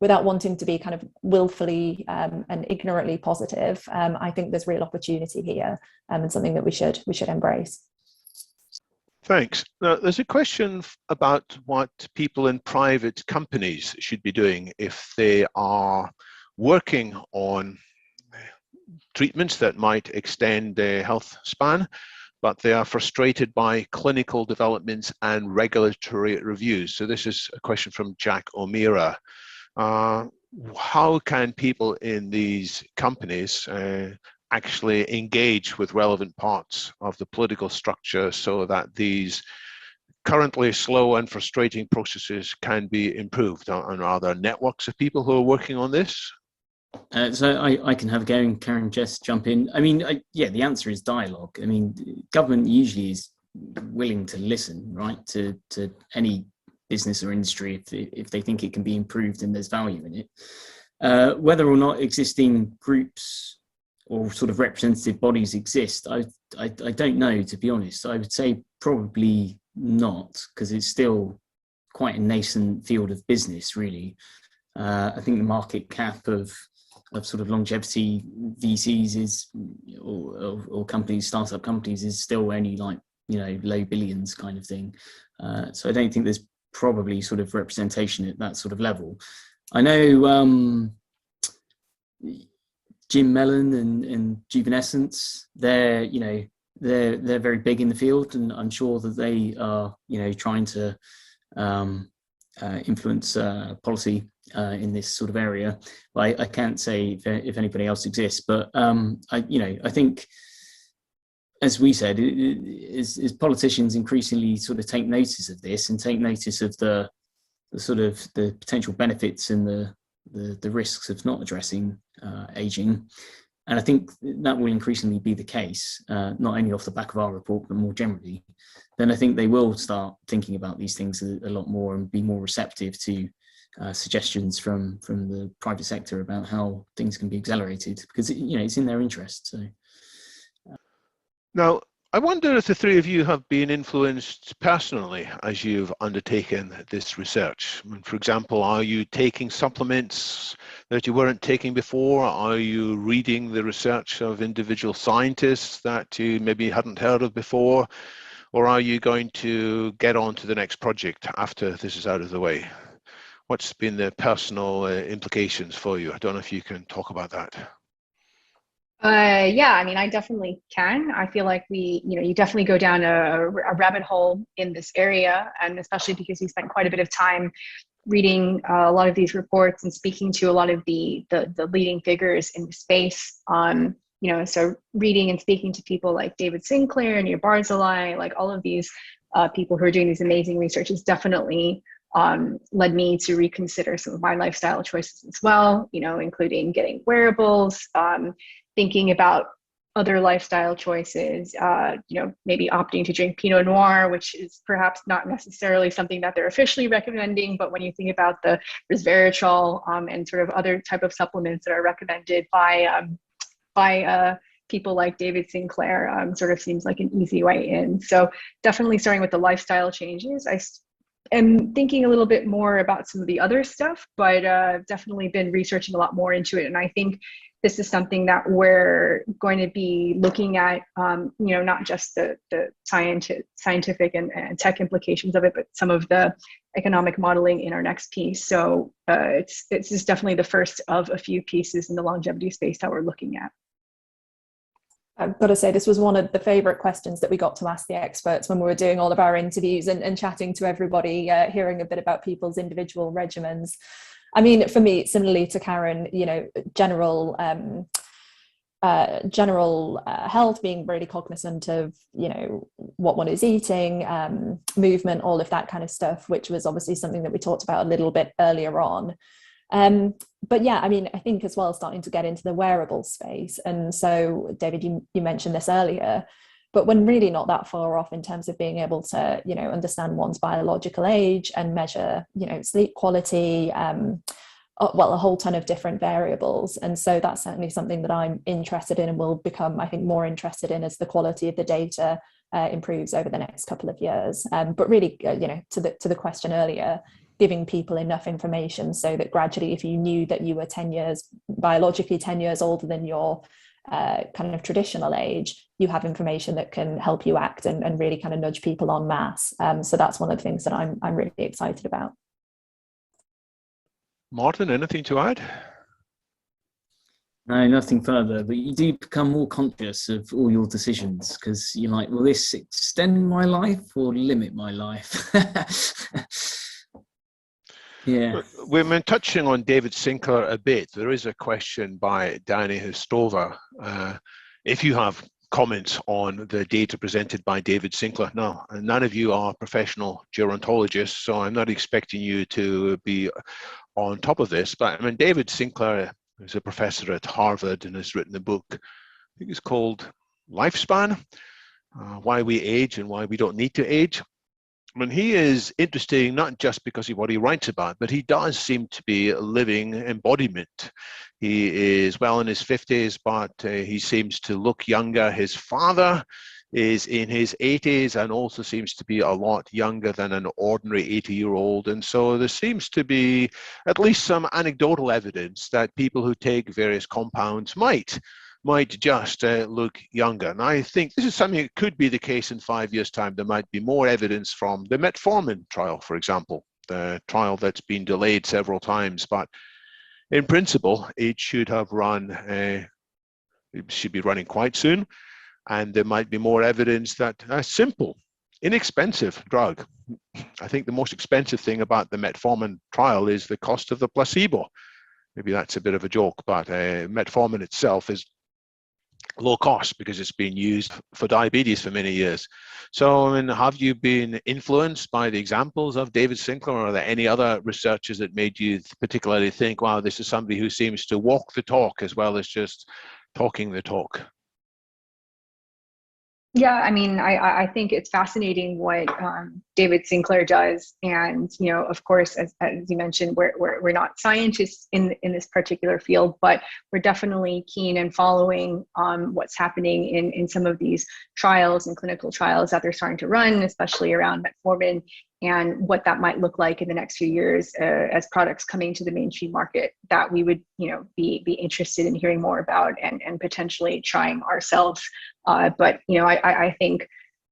without wanting to be kind of willfully and ignorantly positive, I think there's real opportunity here, and something that we should embrace. Thanks. Now, there's a question about what people in private companies should be doing if they are working on treatments that might extend the health span, but they are frustrated by clinical developments and regulatory reviews. So this is a question from Jack O'Meara. How can people in these companies actually engage with relevant parts of the political structure so that these currently slow and frustrating processes can be improved? And are there networks of people who are working on this? So I can have a go, and Karen, Jess, jump in. I mean, the answer is dialogue. I mean, government usually is willing to listen, right, to any business or industry if they think it can be improved and there's value in it. Whether or not existing groups or sort of representative bodies exist, I don't know, to be honest. I would say probably not, because it's still quite a nascent field of business, really. I think the market cap of sort of longevity VCs is, or companies, startup companies, is still only like, low billions kind of thing. So I don't think there's probably sort of representation at that sort of level. I know Jim Mellon and Juvenescence, they're very big in the field, and I'm sure that they are trying to influence policy in this sort of area. But I can't say if anybody else exists, but I think, as we said, as politicians increasingly sort of take notice of this and take notice of the sort of the potential benefits and the risks of not addressing aging, And I think that will increasingly be the case, not only off the back of our report, but more generally. Then I think they will start thinking about these things a lot more and be more receptive to suggestions from the private sector about how things can be accelerated, because it's in their interest. So now, I wonder if the three of you have been influenced personally as you've undertaken this research. I mean, for example, are you taking supplements that you weren't taking before? Are you reading the research of individual scientists that you maybe hadn't heard of before? Or are you going to get on to the next project after this is out of the way? What's been the personal implications for you? I don't know if you can talk about that. Yeah, I mean, I definitely can. I feel like you definitely go down a rabbit hole in this area, and especially because we spent quite a bit of time reading a lot of these reports and speaking to a lot of the leading figures in the space. So reading and speaking to people like David Sinclair, Neil Barzilai, like all of these people who are doing these amazing research has definitely led me to reconsider some of my lifestyle choices as well, including getting wearables, thinking about other lifestyle choices, maybe opting to drink Pinot Noir, which is perhaps not necessarily something that they're officially recommending, but when you think about the resveratrol and sort of other type of supplements that are recommended by people like David Sinclair, sort of seems like an easy way in. So definitely starting with the lifestyle changes. I am thinking a little bit more about some of the other stuff, but definitely been researching a lot more into it. And I think this is something that we're going to be looking at, not just the scientific and tech implications of it, but some of the economic modeling in our next piece. So it's just definitely the first of a few pieces in the longevity space that we're looking at. I've got to say, this was one of the favorite questions that we got to ask the experts when we were doing all of our interviews and chatting to everybody, hearing a bit about people's individual regimens. I mean, for me, similarly to Karen, general health, being really cognizant of, what one is eating, movement, all of that kind of stuff, which was obviously something that we talked about a little bit earlier on. But yeah, I mean, I think as well, starting to get into the wearable space. And so, David, you mentioned this earlier, but when really not that far off in terms of being able to, understand one's biological age and measure, sleep quality, a whole ton of different variables. And so that's certainly something that I'm interested in and will become, I think, more interested in as the quality of the data improves over the next couple of years. But really, to the question earlier, giving people enough information so that gradually, if you knew that you were biologically 10 years older than your kind of traditional age, you have information that can help you act and really kind of nudge people en masse. So that's one of the things that I'm really excited about. Martin, anything to add? No, nothing further, but you do become more conscious of all your decisions, because you're like, will this extend my life or limit my life? Yeah. We've been touching on David Sinclair a bit. There is a question by Danny Hustova. If you have comments on the data presented by David Sinclair. No, none of you are professional gerontologists, so I'm not expecting you to be on top of this. But I mean, David Sinclair is a professor at Harvard and has written a book, I think it's called Lifespan, Why We Age and Why We Don't Need to Age. I mean, he is interesting not just because of what he writes about, but he does seem to be a living embodiment. He is well in his 50s, but he seems to look younger. His father is in his 80s and also seems to be a lot younger than an ordinary 80-year-old. And so there seems to be at least some anecdotal evidence that people who take various compounds might just look younger. And I think this is something that could be the case in 5 years' time. There might be more evidence from the metformin trial, for example, the trial that's been delayed several times. But in principle, it should have run, it should be running quite soon. And there might be more evidence that a simple, inexpensive drug. I think the most expensive thing about the metformin trial is the cost of the placebo. Maybe that's a bit of a joke, but metformin itself is low cost because it's been used for diabetes for many years. So, I mean, have you been influenced by the examples of David Sinclair, or are there any other researchers that made you particularly think, wow, this is somebody who seems to walk the talk as well as just talking the talk. Yeah, I mean, I think it's fascinating what David Sinclair does, and of course, as you mentioned, we're not scientists in this particular field, but we're definitely keen and following what's happening in some of these trials and clinical trials that they're starting to run, especially around metformin, and what that might look like in the next few years as products coming to the mainstream market that we would be interested in hearing more about and potentially trying ourselves. But I think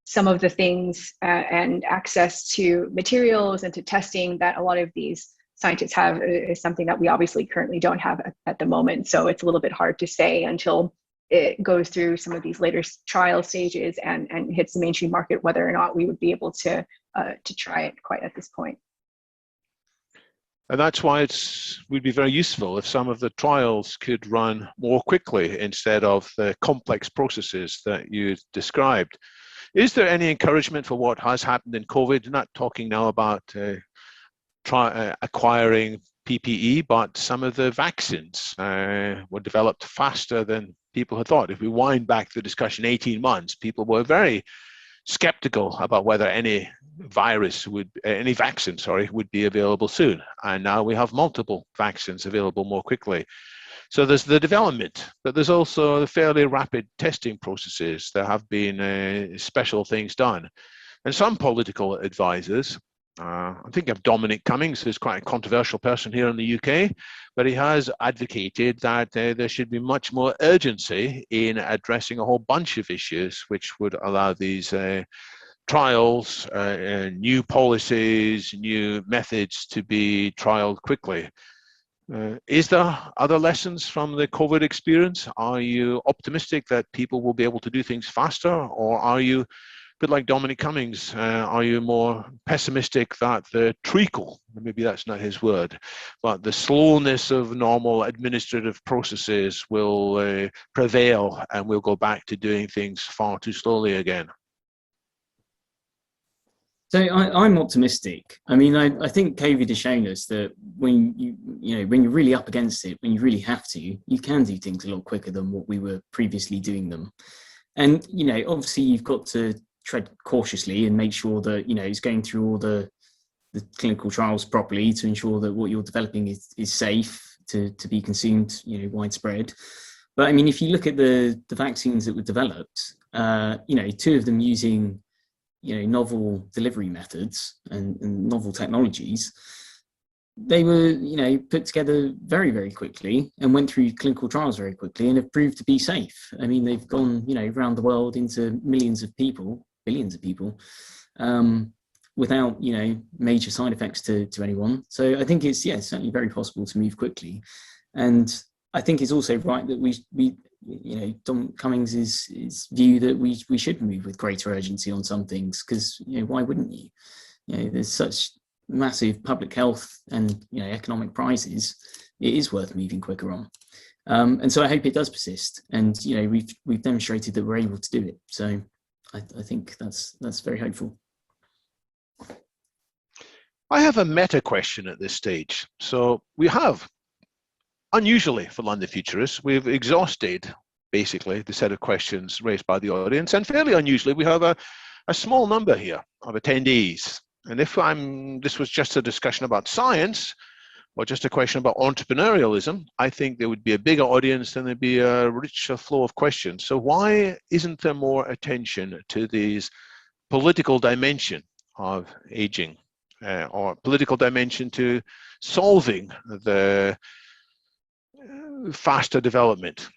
some of the things and access to materials and to testing that a lot of these scientists have is something that we obviously currently don't have at the moment. So it's a little bit hard to say until it goes through some of these later trial stages and hits the mainstream market, whether or not we would be able to try it quite at this point. And that's why would be very useful if some of the trials could run more quickly instead of the complex processes that you described. Is there any encouragement for what has happened in COVID? I'm not talking now about acquiring PPE, but some of the vaccines were developed faster than people had thought. If we wind back the discussion 18 months, people were very skeptical about whether any vaccine would be available soon. And now we have multiple vaccines available more quickly. So there's the development, but there's also the fairly rapid testing processes. There have been special things done. And some political advisors, I think of Dominic Cummings, who's quite a controversial person here in the UK, but he has advocated that there should be much more urgency in addressing a whole bunch of issues which would allow these trials, new policies, new methods to be trialed quickly. Is there other lessons from the COVID experience? Are you optimistic that people will be able to do things faster, or are you a bit like Dominic Cummings? Are you more pessimistic that the treacle, maybe that's not his word, but the slowness of normal administrative processes will prevail and we'll go back to doing things far too slowly again? So I'm optimistic. I mean, I think COVID has shown us that when when you're really up against it, when you really have to, you can do things a lot quicker than what we were previously doing them. And obviously you've got to tread cautiously and make sure that it's going through all the clinical trials properly to ensure that what you're developing is safe to be consumed widespread. But I mean, if you look at the vaccines that were developed, two of them using novel delivery methods and novel technologies, they were put together very, very quickly and went through clinical trials very quickly and have proved to be safe. I mean, they've gone around the world into millions of people, billions of people, without major side effects to anyone. So I think it's certainly very possible to move quickly. And I think it's also right that we Dom Cummings' view that we should move with greater urgency on some things, because why wouldn't you? There's such massive public health and economic prizes. It is worth moving quicker on, and so I hope it does persist. And we've demonstrated that we're able to do it. So I think that's very hopeful. I have a meta question at this stage. So we have, unusually for London Futurists, we've exhausted basically the set of questions raised by the audience, and fairly unusually we have a small number here of attendees. And if this was just a discussion about science or just a question about entrepreneurialism, I think there would be a bigger audience and there'd be a richer flow of questions. So why isn't there more attention to these political dimension of aging, or political dimension to solving the faster development?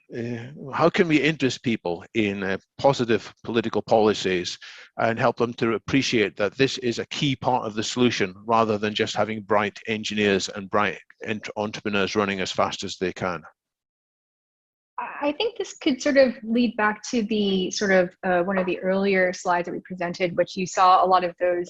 How can we interest people in positive political policies and help them to appreciate that this is a key part of the solution, rather than just having bright engineers and bright entrepreneurs running as fast as they can? I think this could sort of lead back to the sort of one of the earlier slides that we presented, which you saw a lot of those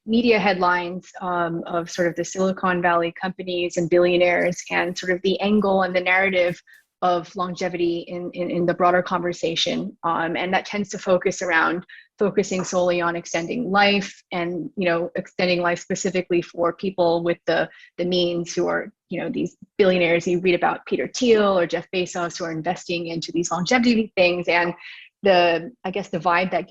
media headlines of sort of the Silicon Valley companies and billionaires, and sort of the angle and the narrative of longevity in the broader conversation. And that tends to focus around focusing solely on extending life and, extending life specifically for people with the means who are, these billionaires you read about, Peter Thiel or Jeff Bezos, who are investing into these longevity things. And the vibe that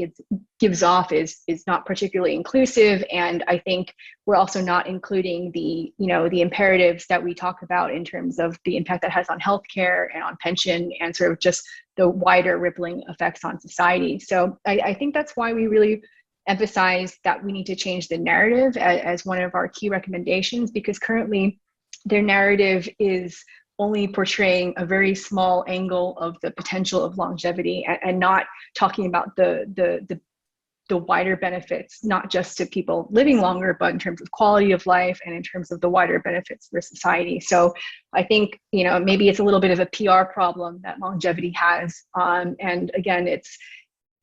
gives off is not particularly inclusive. And I think we're also not including the imperatives that we talk about in terms of the impact that has on healthcare and on pension and sort of just the wider rippling effects on society. So I think that's why we really emphasize that we need to change the narrative as one of our key recommendations, because currently their narrative is only portraying a very small angle of the potential of longevity and not talking about the wider benefits, not just to people living longer, but in terms of quality of life and in terms of the wider benefits for society. So I think, maybe it's a little bit of a PR problem that longevity has. And again, it's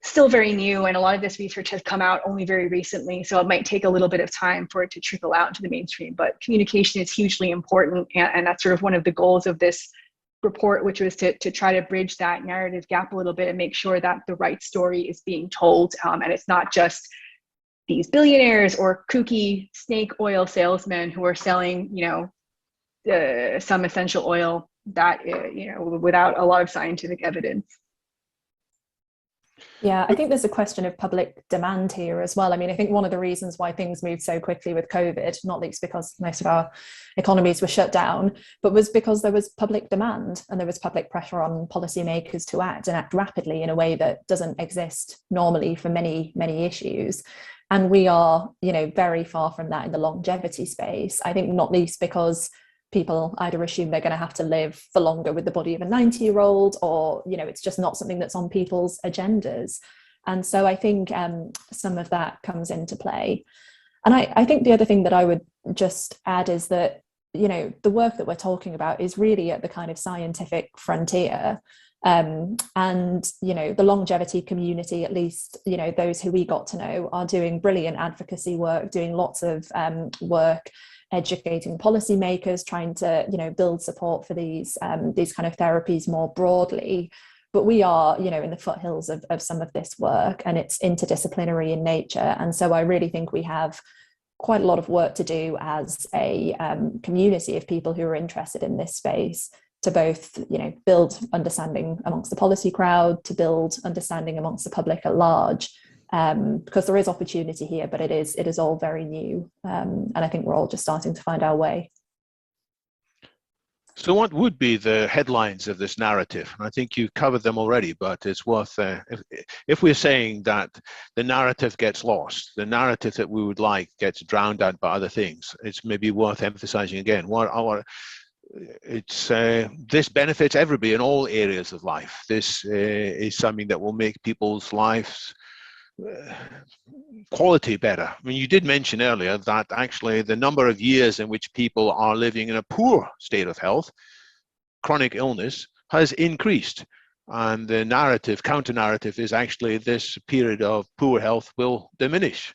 still very new, and a lot of this research has come out only very recently, so it might take a little bit of time for it to trickle out into the mainstream. But communication is hugely important, and that's sort of one of the goals of this report, which was to try to bridge that narrative gap a little bit and make sure that the right story is being told, and it's not just these billionaires or kooky snake oil salesmen who are selling, some essential oil that, without a lot of scientific evidence. Yeah, I think there's a question of public demand here as well. I mean, I think one of the reasons why things moved so quickly with COVID, not least because most of our economies were shut down, but was because there was public demand and there was public pressure on policymakers to act and act rapidly in a way that doesn't exist normally for many, many issues. And we are, very far from that in the longevity space. I think not least because people either assume they're going to have to live for longer with the body of a 90-year-old, or it's just not something that's on people's agendas. And so I think some of that comes into play. And I think the other thing that I would just add is that the work that we're talking about is really at the kind of scientific frontier, and the longevity community, at least those who we got to know, are doing brilliant advocacy work, doing lots of work educating policymakers, trying to build support for these kind of therapies more broadly. But we are in the foothills of some of this work, and it's interdisciplinary in nature. And so I really think we have quite a lot of work to do as a community of people who are interested in this space, to both build understanding amongst the policy crowd, to build understanding amongst the public at large. Because there is opportunity here, but it is all very new, and I think we're all just starting to find our way. So what would be the headlines of this narrative? I think you covered them already, but it's worth, if we're saying that the narrative gets lost, the narrative that we would like gets drowned out by other things, it's maybe worth emphasizing again. This benefits everybody in all areas of life. This is something that will make people's lives quality better. I mean, you did mention earlier that actually the number of years in which people are living in a poor state of health, chronic illness, has increased. And the counter narrative is actually this period of poor health will diminish.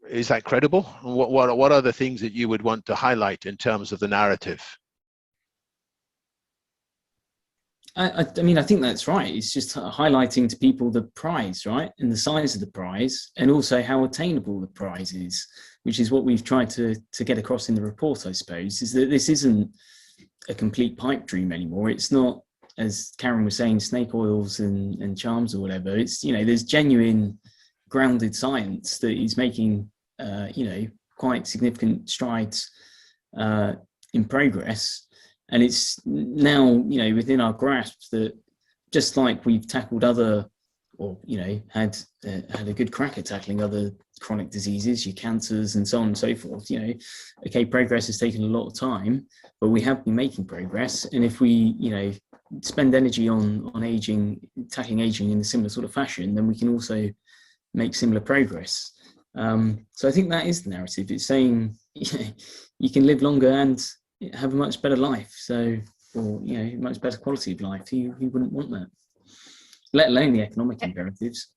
Is that credible? What are the things that you would want to highlight in terms of the narrative? I mean, I think that's right. It's just highlighting to people the prize, right? And the size of the prize, and also how attainable the prize is, which is what we've tried to get across in the report, I suppose, is that this isn't a complete pipe dream anymore. It's not, as Karen was saying, snake oils and charms or whatever. It's, there's genuine grounded science that is making, quite significant strides in progress. And it's now, within our grasp that just like we've tackled other, or, had a good crack at tackling other chronic diseases, your cancers and so on and so forth, okay, progress has taken a lot of time, but we have been making progress. And if we, spend energy on tackling aging in a similar sort of fashion, then we can also make similar progress. So I think that is the narrative. It's saying, you can live longer and have a much better life, or much better quality of life. Who wouldn't want that, let alone the economic imperatives?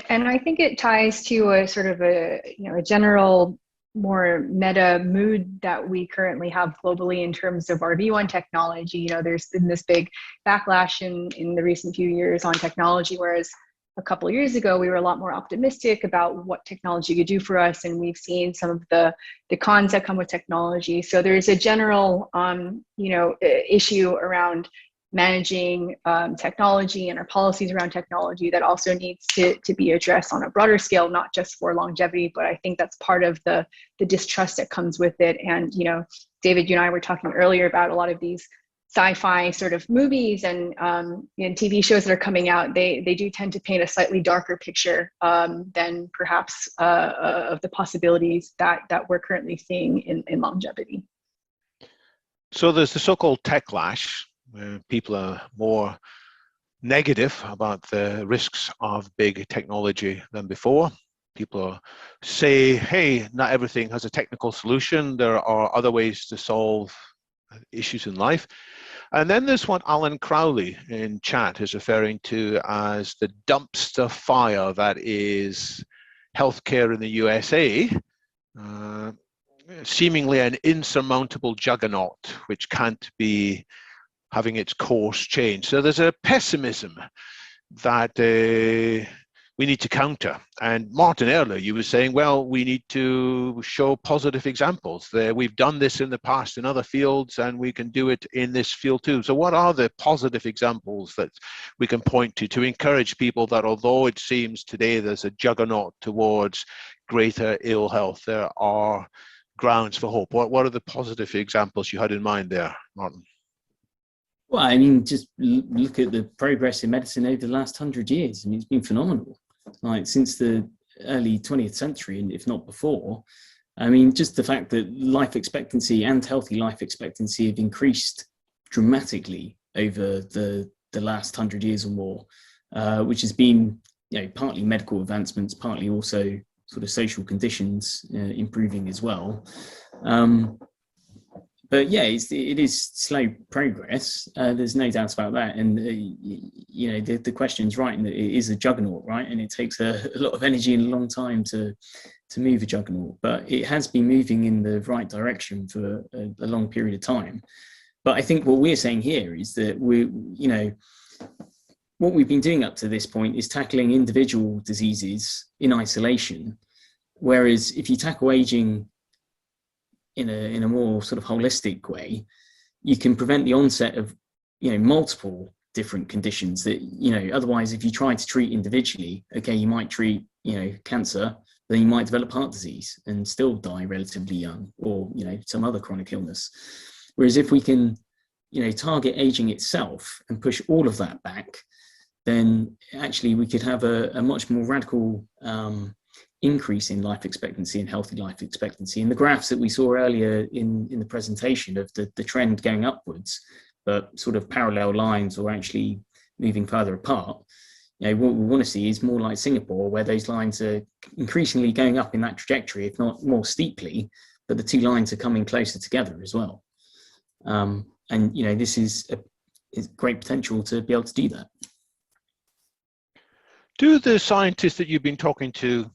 And I think it ties to a sort of a general, more meta mood that we currently have globally in terms of our view on technology. There's been this big backlash in the recent few years on technology, whereas a couple of years ago, we were a lot more optimistic about what technology could do for us, and we've seen some of the cons that come with technology. So there's a general, issue around managing technology and our policies around technology that also needs to be addressed on a broader scale, not just for longevity, but I think that's part of the distrust that comes with it. And, David, you and I were talking earlier about a lot of these sci-fi sort of movies and TV shows that are coming out. They do tend to paint a slightly darker picture than perhaps of the possibilities that we're currently seeing in longevity. So there's the so-called techlash, where people are more negative about the risks of big technology than before. People say, hey, not everything has a technical solution. There are other ways to solve issues in life. And then there's what Alan Crowley in chat is referring to as the dumpster fire that is healthcare in the USA, seemingly an insurmountable juggernaut which can't be having its course changed. So there's a pessimism that we need to counter. And Martin, earlier, you were saying, well, we need to show positive examples. We've done this in the past in other fields, and we can do it in this field too. So what are the positive examples that we can point to encourage people that although it seems today there's a juggernaut towards greater ill health, there are grounds for hope? What are the positive examples you had in mind there, Martin? Well, I mean, just look at the progress in medicine over the last 100 years. I mean, it's been phenomenal. Like since the early 20th century, and if not before. I mean, just the fact that life expectancy and healthy life expectancy have increased dramatically over the last 100 years or more, which has been, partly medical advancements, partly also sort of social conditions improving as well. But yeah, it is slow progress. There's no doubt about that. And, the question's right, and it is a juggernaut, right? And it takes a lot of energy and a long time to move a juggernaut. But it has been moving in the right direction for a long period of time. But I think what we're saying here is that what we've been doing up to this point is tackling individual diseases in isolation. Whereas if you tackle aging in a more sort of holistic way, you can prevent the onset of multiple different conditions that otherwise if you try to treat individually, okay, you might treat cancer, then you might develop heart disease and still die relatively young, or some other chronic illness. Whereas if we can target aging itself and push all of that back, then actually we could have a much more radical increase in life expectancy and healthy life expectancy. And the graphs that we saw earlier in the presentation of the trend going upwards, but sort of parallel lines or actually moving further apart, what we want to see is more like Singapore, where those lines are increasingly going up in that trajectory, if not more steeply, but the two lines are coming closer together as well. And this is great potential to be able to do that. Do the scientists that you've been talking to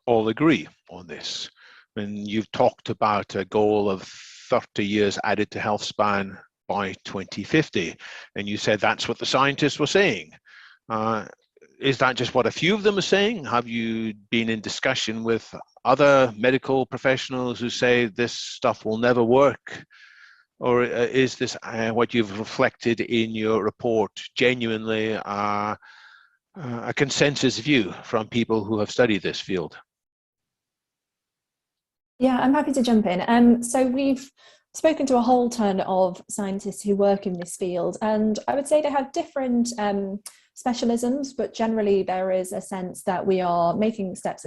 all agree on this? When you've talked about a goal of 30 years added to health span by 2050, and you said that's what the scientists were saying. Is that just what a few of them are saying? Have you been in discussion with other medical professionals who say this stuff will never work? Or is this what you've reflected in your report genuinely a consensus view from people who have studied this field? Yeah, I'm happy to jump in. So we've spoken to a whole ton of scientists who work in this field, and I would say they have different specialisms, but generally there is a sense that we are making steps,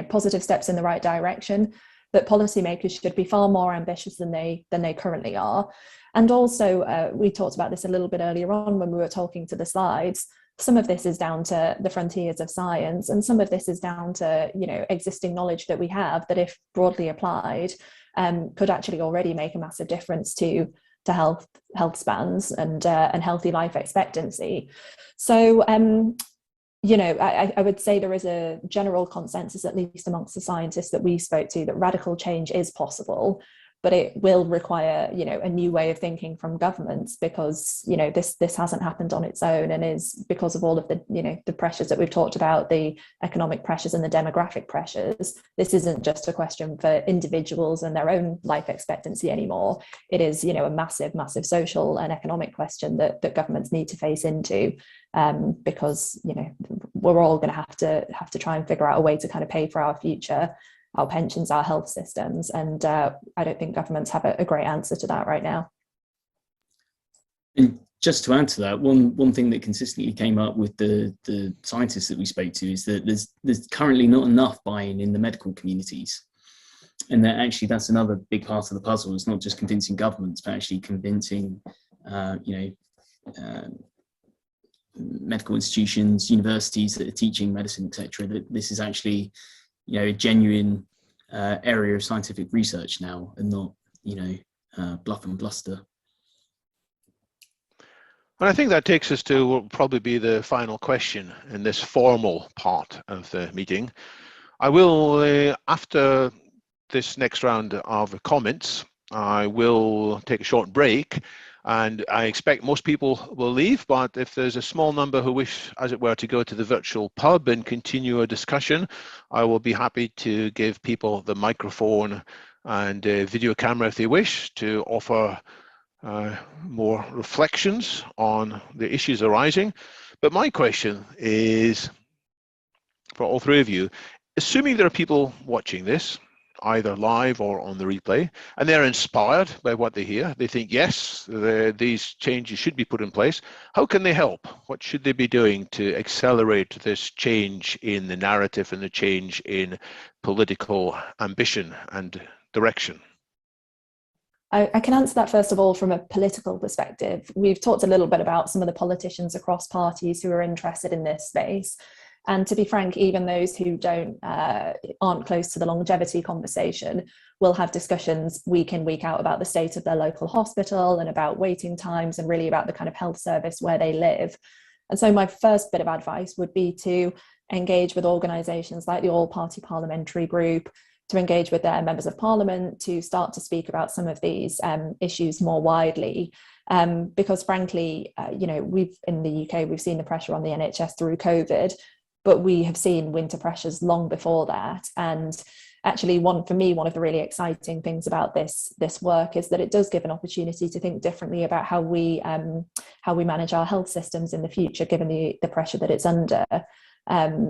positive steps in the right direction, that policymakers should be far more ambitious than they currently are. And also, we talked about this a little bit earlier on when we were talking to the slides. Some of this is down to the frontiers of science, and some of this is down to existing knowledge that we have that, if broadly applied, could actually already make a massive difference to health spans and healthy life expectancy. So I would say there is a general consensus, at least amongst the scientists that we spoke to, that radical change is possible. but it will require, a new way of thinking from governments, because, this hasn't happened on its own, and is because of all of the, the pressures that we've talked about, the economic pressures and the demographic pressures. This isn't just a question for individuals and their own life expectancy anymore. It is, a massive, massive social and economic question that governments need to face into, because, we're all going to have to try and figure out a way to kind of pay for our future, our pensions, our health systems, and I don't think governments have a great answer to that right now. And just to add to that, one thing that consistently came up with the scientists that we spoke to is that there's currently not enough buy-in in the medical communities, and that actually that's another big part of the puzzle. It's not just convincing governments, but actually convincing medical institutions, universities that are teaching medicine, etc., that this is actually a genuine area of scientific research now, and not bluff and bluster. And I think that takes us to what will probably be the final question in this formal part of the meeting. I will, after this next round of comments, I will take a short break, and I expect most people will leave, but if there's a small number who wish, as it were, to go to the virtual pub and continue a discussion, I will be happy to give people the microphone and video camera if they wish to offer more reflections on the issues arising. But my question is for all three of you: assuming there are people watching this, either live or on the replay, and they're inspired by what they hear, they think, yes, these changes should be put in place, how can they help? What should they be doing to accelerate this change in the narrative and the change in political ambition and direction? I can answer that first of all from a political perspective. We've talked a little bit about some of the politicians across parties who are interested in this space. And to be frank, even those who aren't close to the longevity conversation will have discussions week in, week out about the state of their local hospital and about waiting times and really about the kind of health service where they live. And so my first bit of advice would be to engage with organisations like the All-Party Parliamentary Group, to engage with their members of parliament, to start to speak about some of these issues more widely. Because frankly, we've in the UK, we've seen the pressure on the NHS through COVID, but we have seen winter pressures long before that. And actually, one of the really exciting things about this work is that it does give an opportunity to think differently about how we manage our health systems in the future, given the pressure that it's under.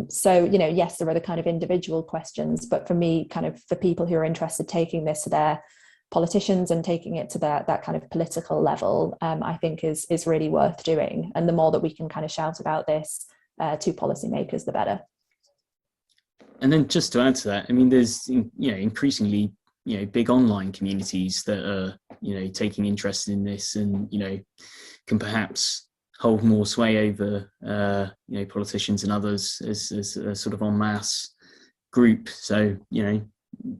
So, yes, there are the kind of individual questions, but for me, kind of for people who are interested, taking this to their politicians and taking it to that kind of political level, I think is really worth doing. And the more that we can kind of shout about this to policymakers, the better. And then just to add to that, I mean, there's increasingly big online communities that are taking interest in this, and can perhaps hold more sway over politicians and others as a sort of en masse group. So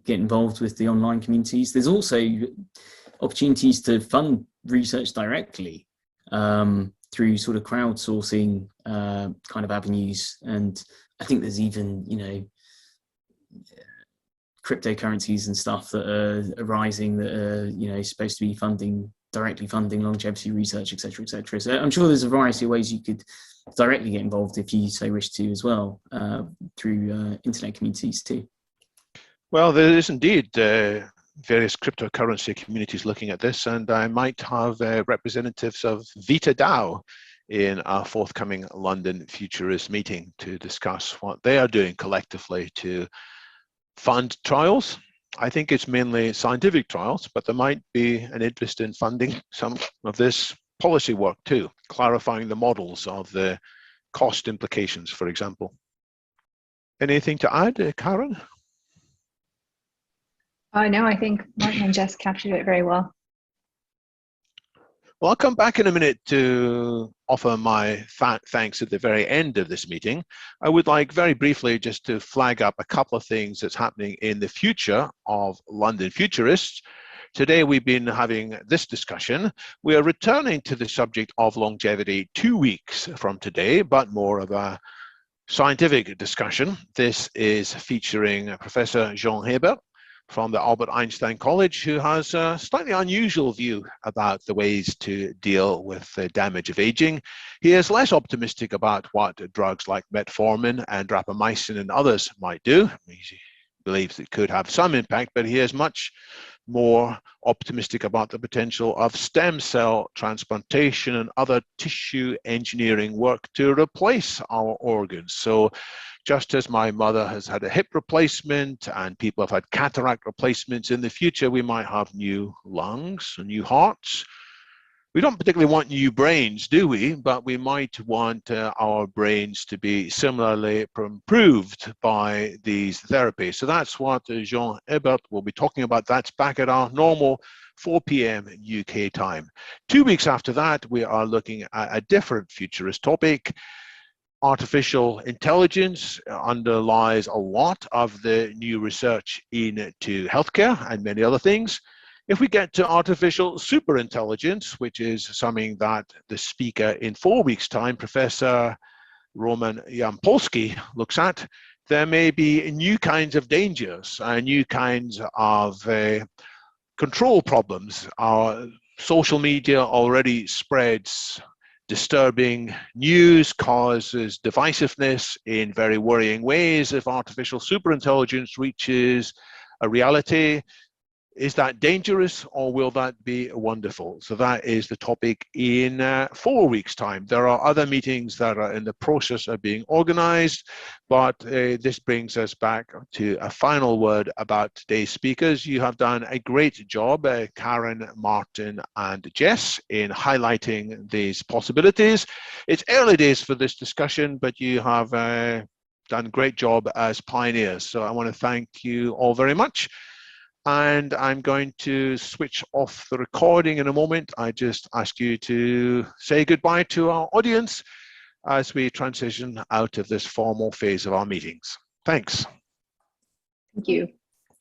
get involved with the online communities. There's also opportunities to fund research directly through sort of crowdsourcing kind of avenues, and I think there's even cryptocurrencies and stuff that are arising that are supposed to be directly funding longevity research, etc., etc. So I'm sure there's a variety of ways you could directly get involved if you so wish to as well, through internet communities too. Well, there is indeed various cryptocurrency communities looking at this, and I might have representatives of Vita DAO in our forthcoming London Futurist meeting to discuss what they are doing collectively to fund trials. I think it's mainly scientific trials, but there might be an interest in funding some of this policy work too, clarifying the models of the cost implications, for example. Anything to add, Karen? No, I think Martin and Jess captured it very well. Well, I'll come back in a minute to offer my thanks at the very end of this meeting. I would like very briefly just to flag up a couple of things that's happening in the future of London Futurists. Today we've been having this discussion. We are returning to the subject of longevity 2 weeks from today, but more of a scientific discussion. This is featuring Professor Jean Hebert, from the Albert Einstein College, who has a slightly unusual view about the ways to deal with the damage of aging. He is less optimistic about what drugs like metformin and rapamycin and others might do. He believes it could have some impact, but he is much more optimistic about the potential of stem cell transplantation and other tissue engineering work to replace our organs. So just as my mother has had a hip replacement and people have had cataract replacements, in the future we might have new lungs and new hearts. We don't particularly want new brains, do we? But we might want our brains to be similarly improved by these therapies. So that's what Jean Ebert will be talking about. That's back at our normal 4 p.m. UK time. 2 weeks after that, we are looking at a different futurist topic. Artificial intelligence underlies a lot of the new research into healthcare and many other things. If we get to artificial superintelligence, which is something that the speaker in 4 weeks' time, Professor Roman Yampolsky, looks at, there may be new kinds of dangers and new kinds of control problems. Our social media already spreads disturbing news, causes divisiveness in very worrying ways. If artificial superintelligence reaches a reality, is that dangerous or will that be wonderful? So that is the topic in 4 weeks' time. There are other meetings that are in the process of being organized, but this brings us back to a final word about today's speakers. You have done a great job, Karen, Martin, and Jess, in highlighting these possibilities. It's early days for this discussion, but you have done a great job as pioneers. So I want to thank you all very much. And I'm going to switch off the recording in a moment. I just ask you to say goodbye to our audience as we transition out of this formal phase of our meetings. Thanks. Thank you.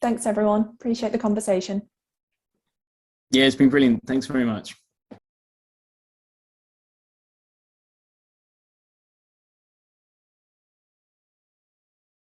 Thanks, everyone. Appreciate the conversation. Yeah, it's been brilliant. Thanks very much.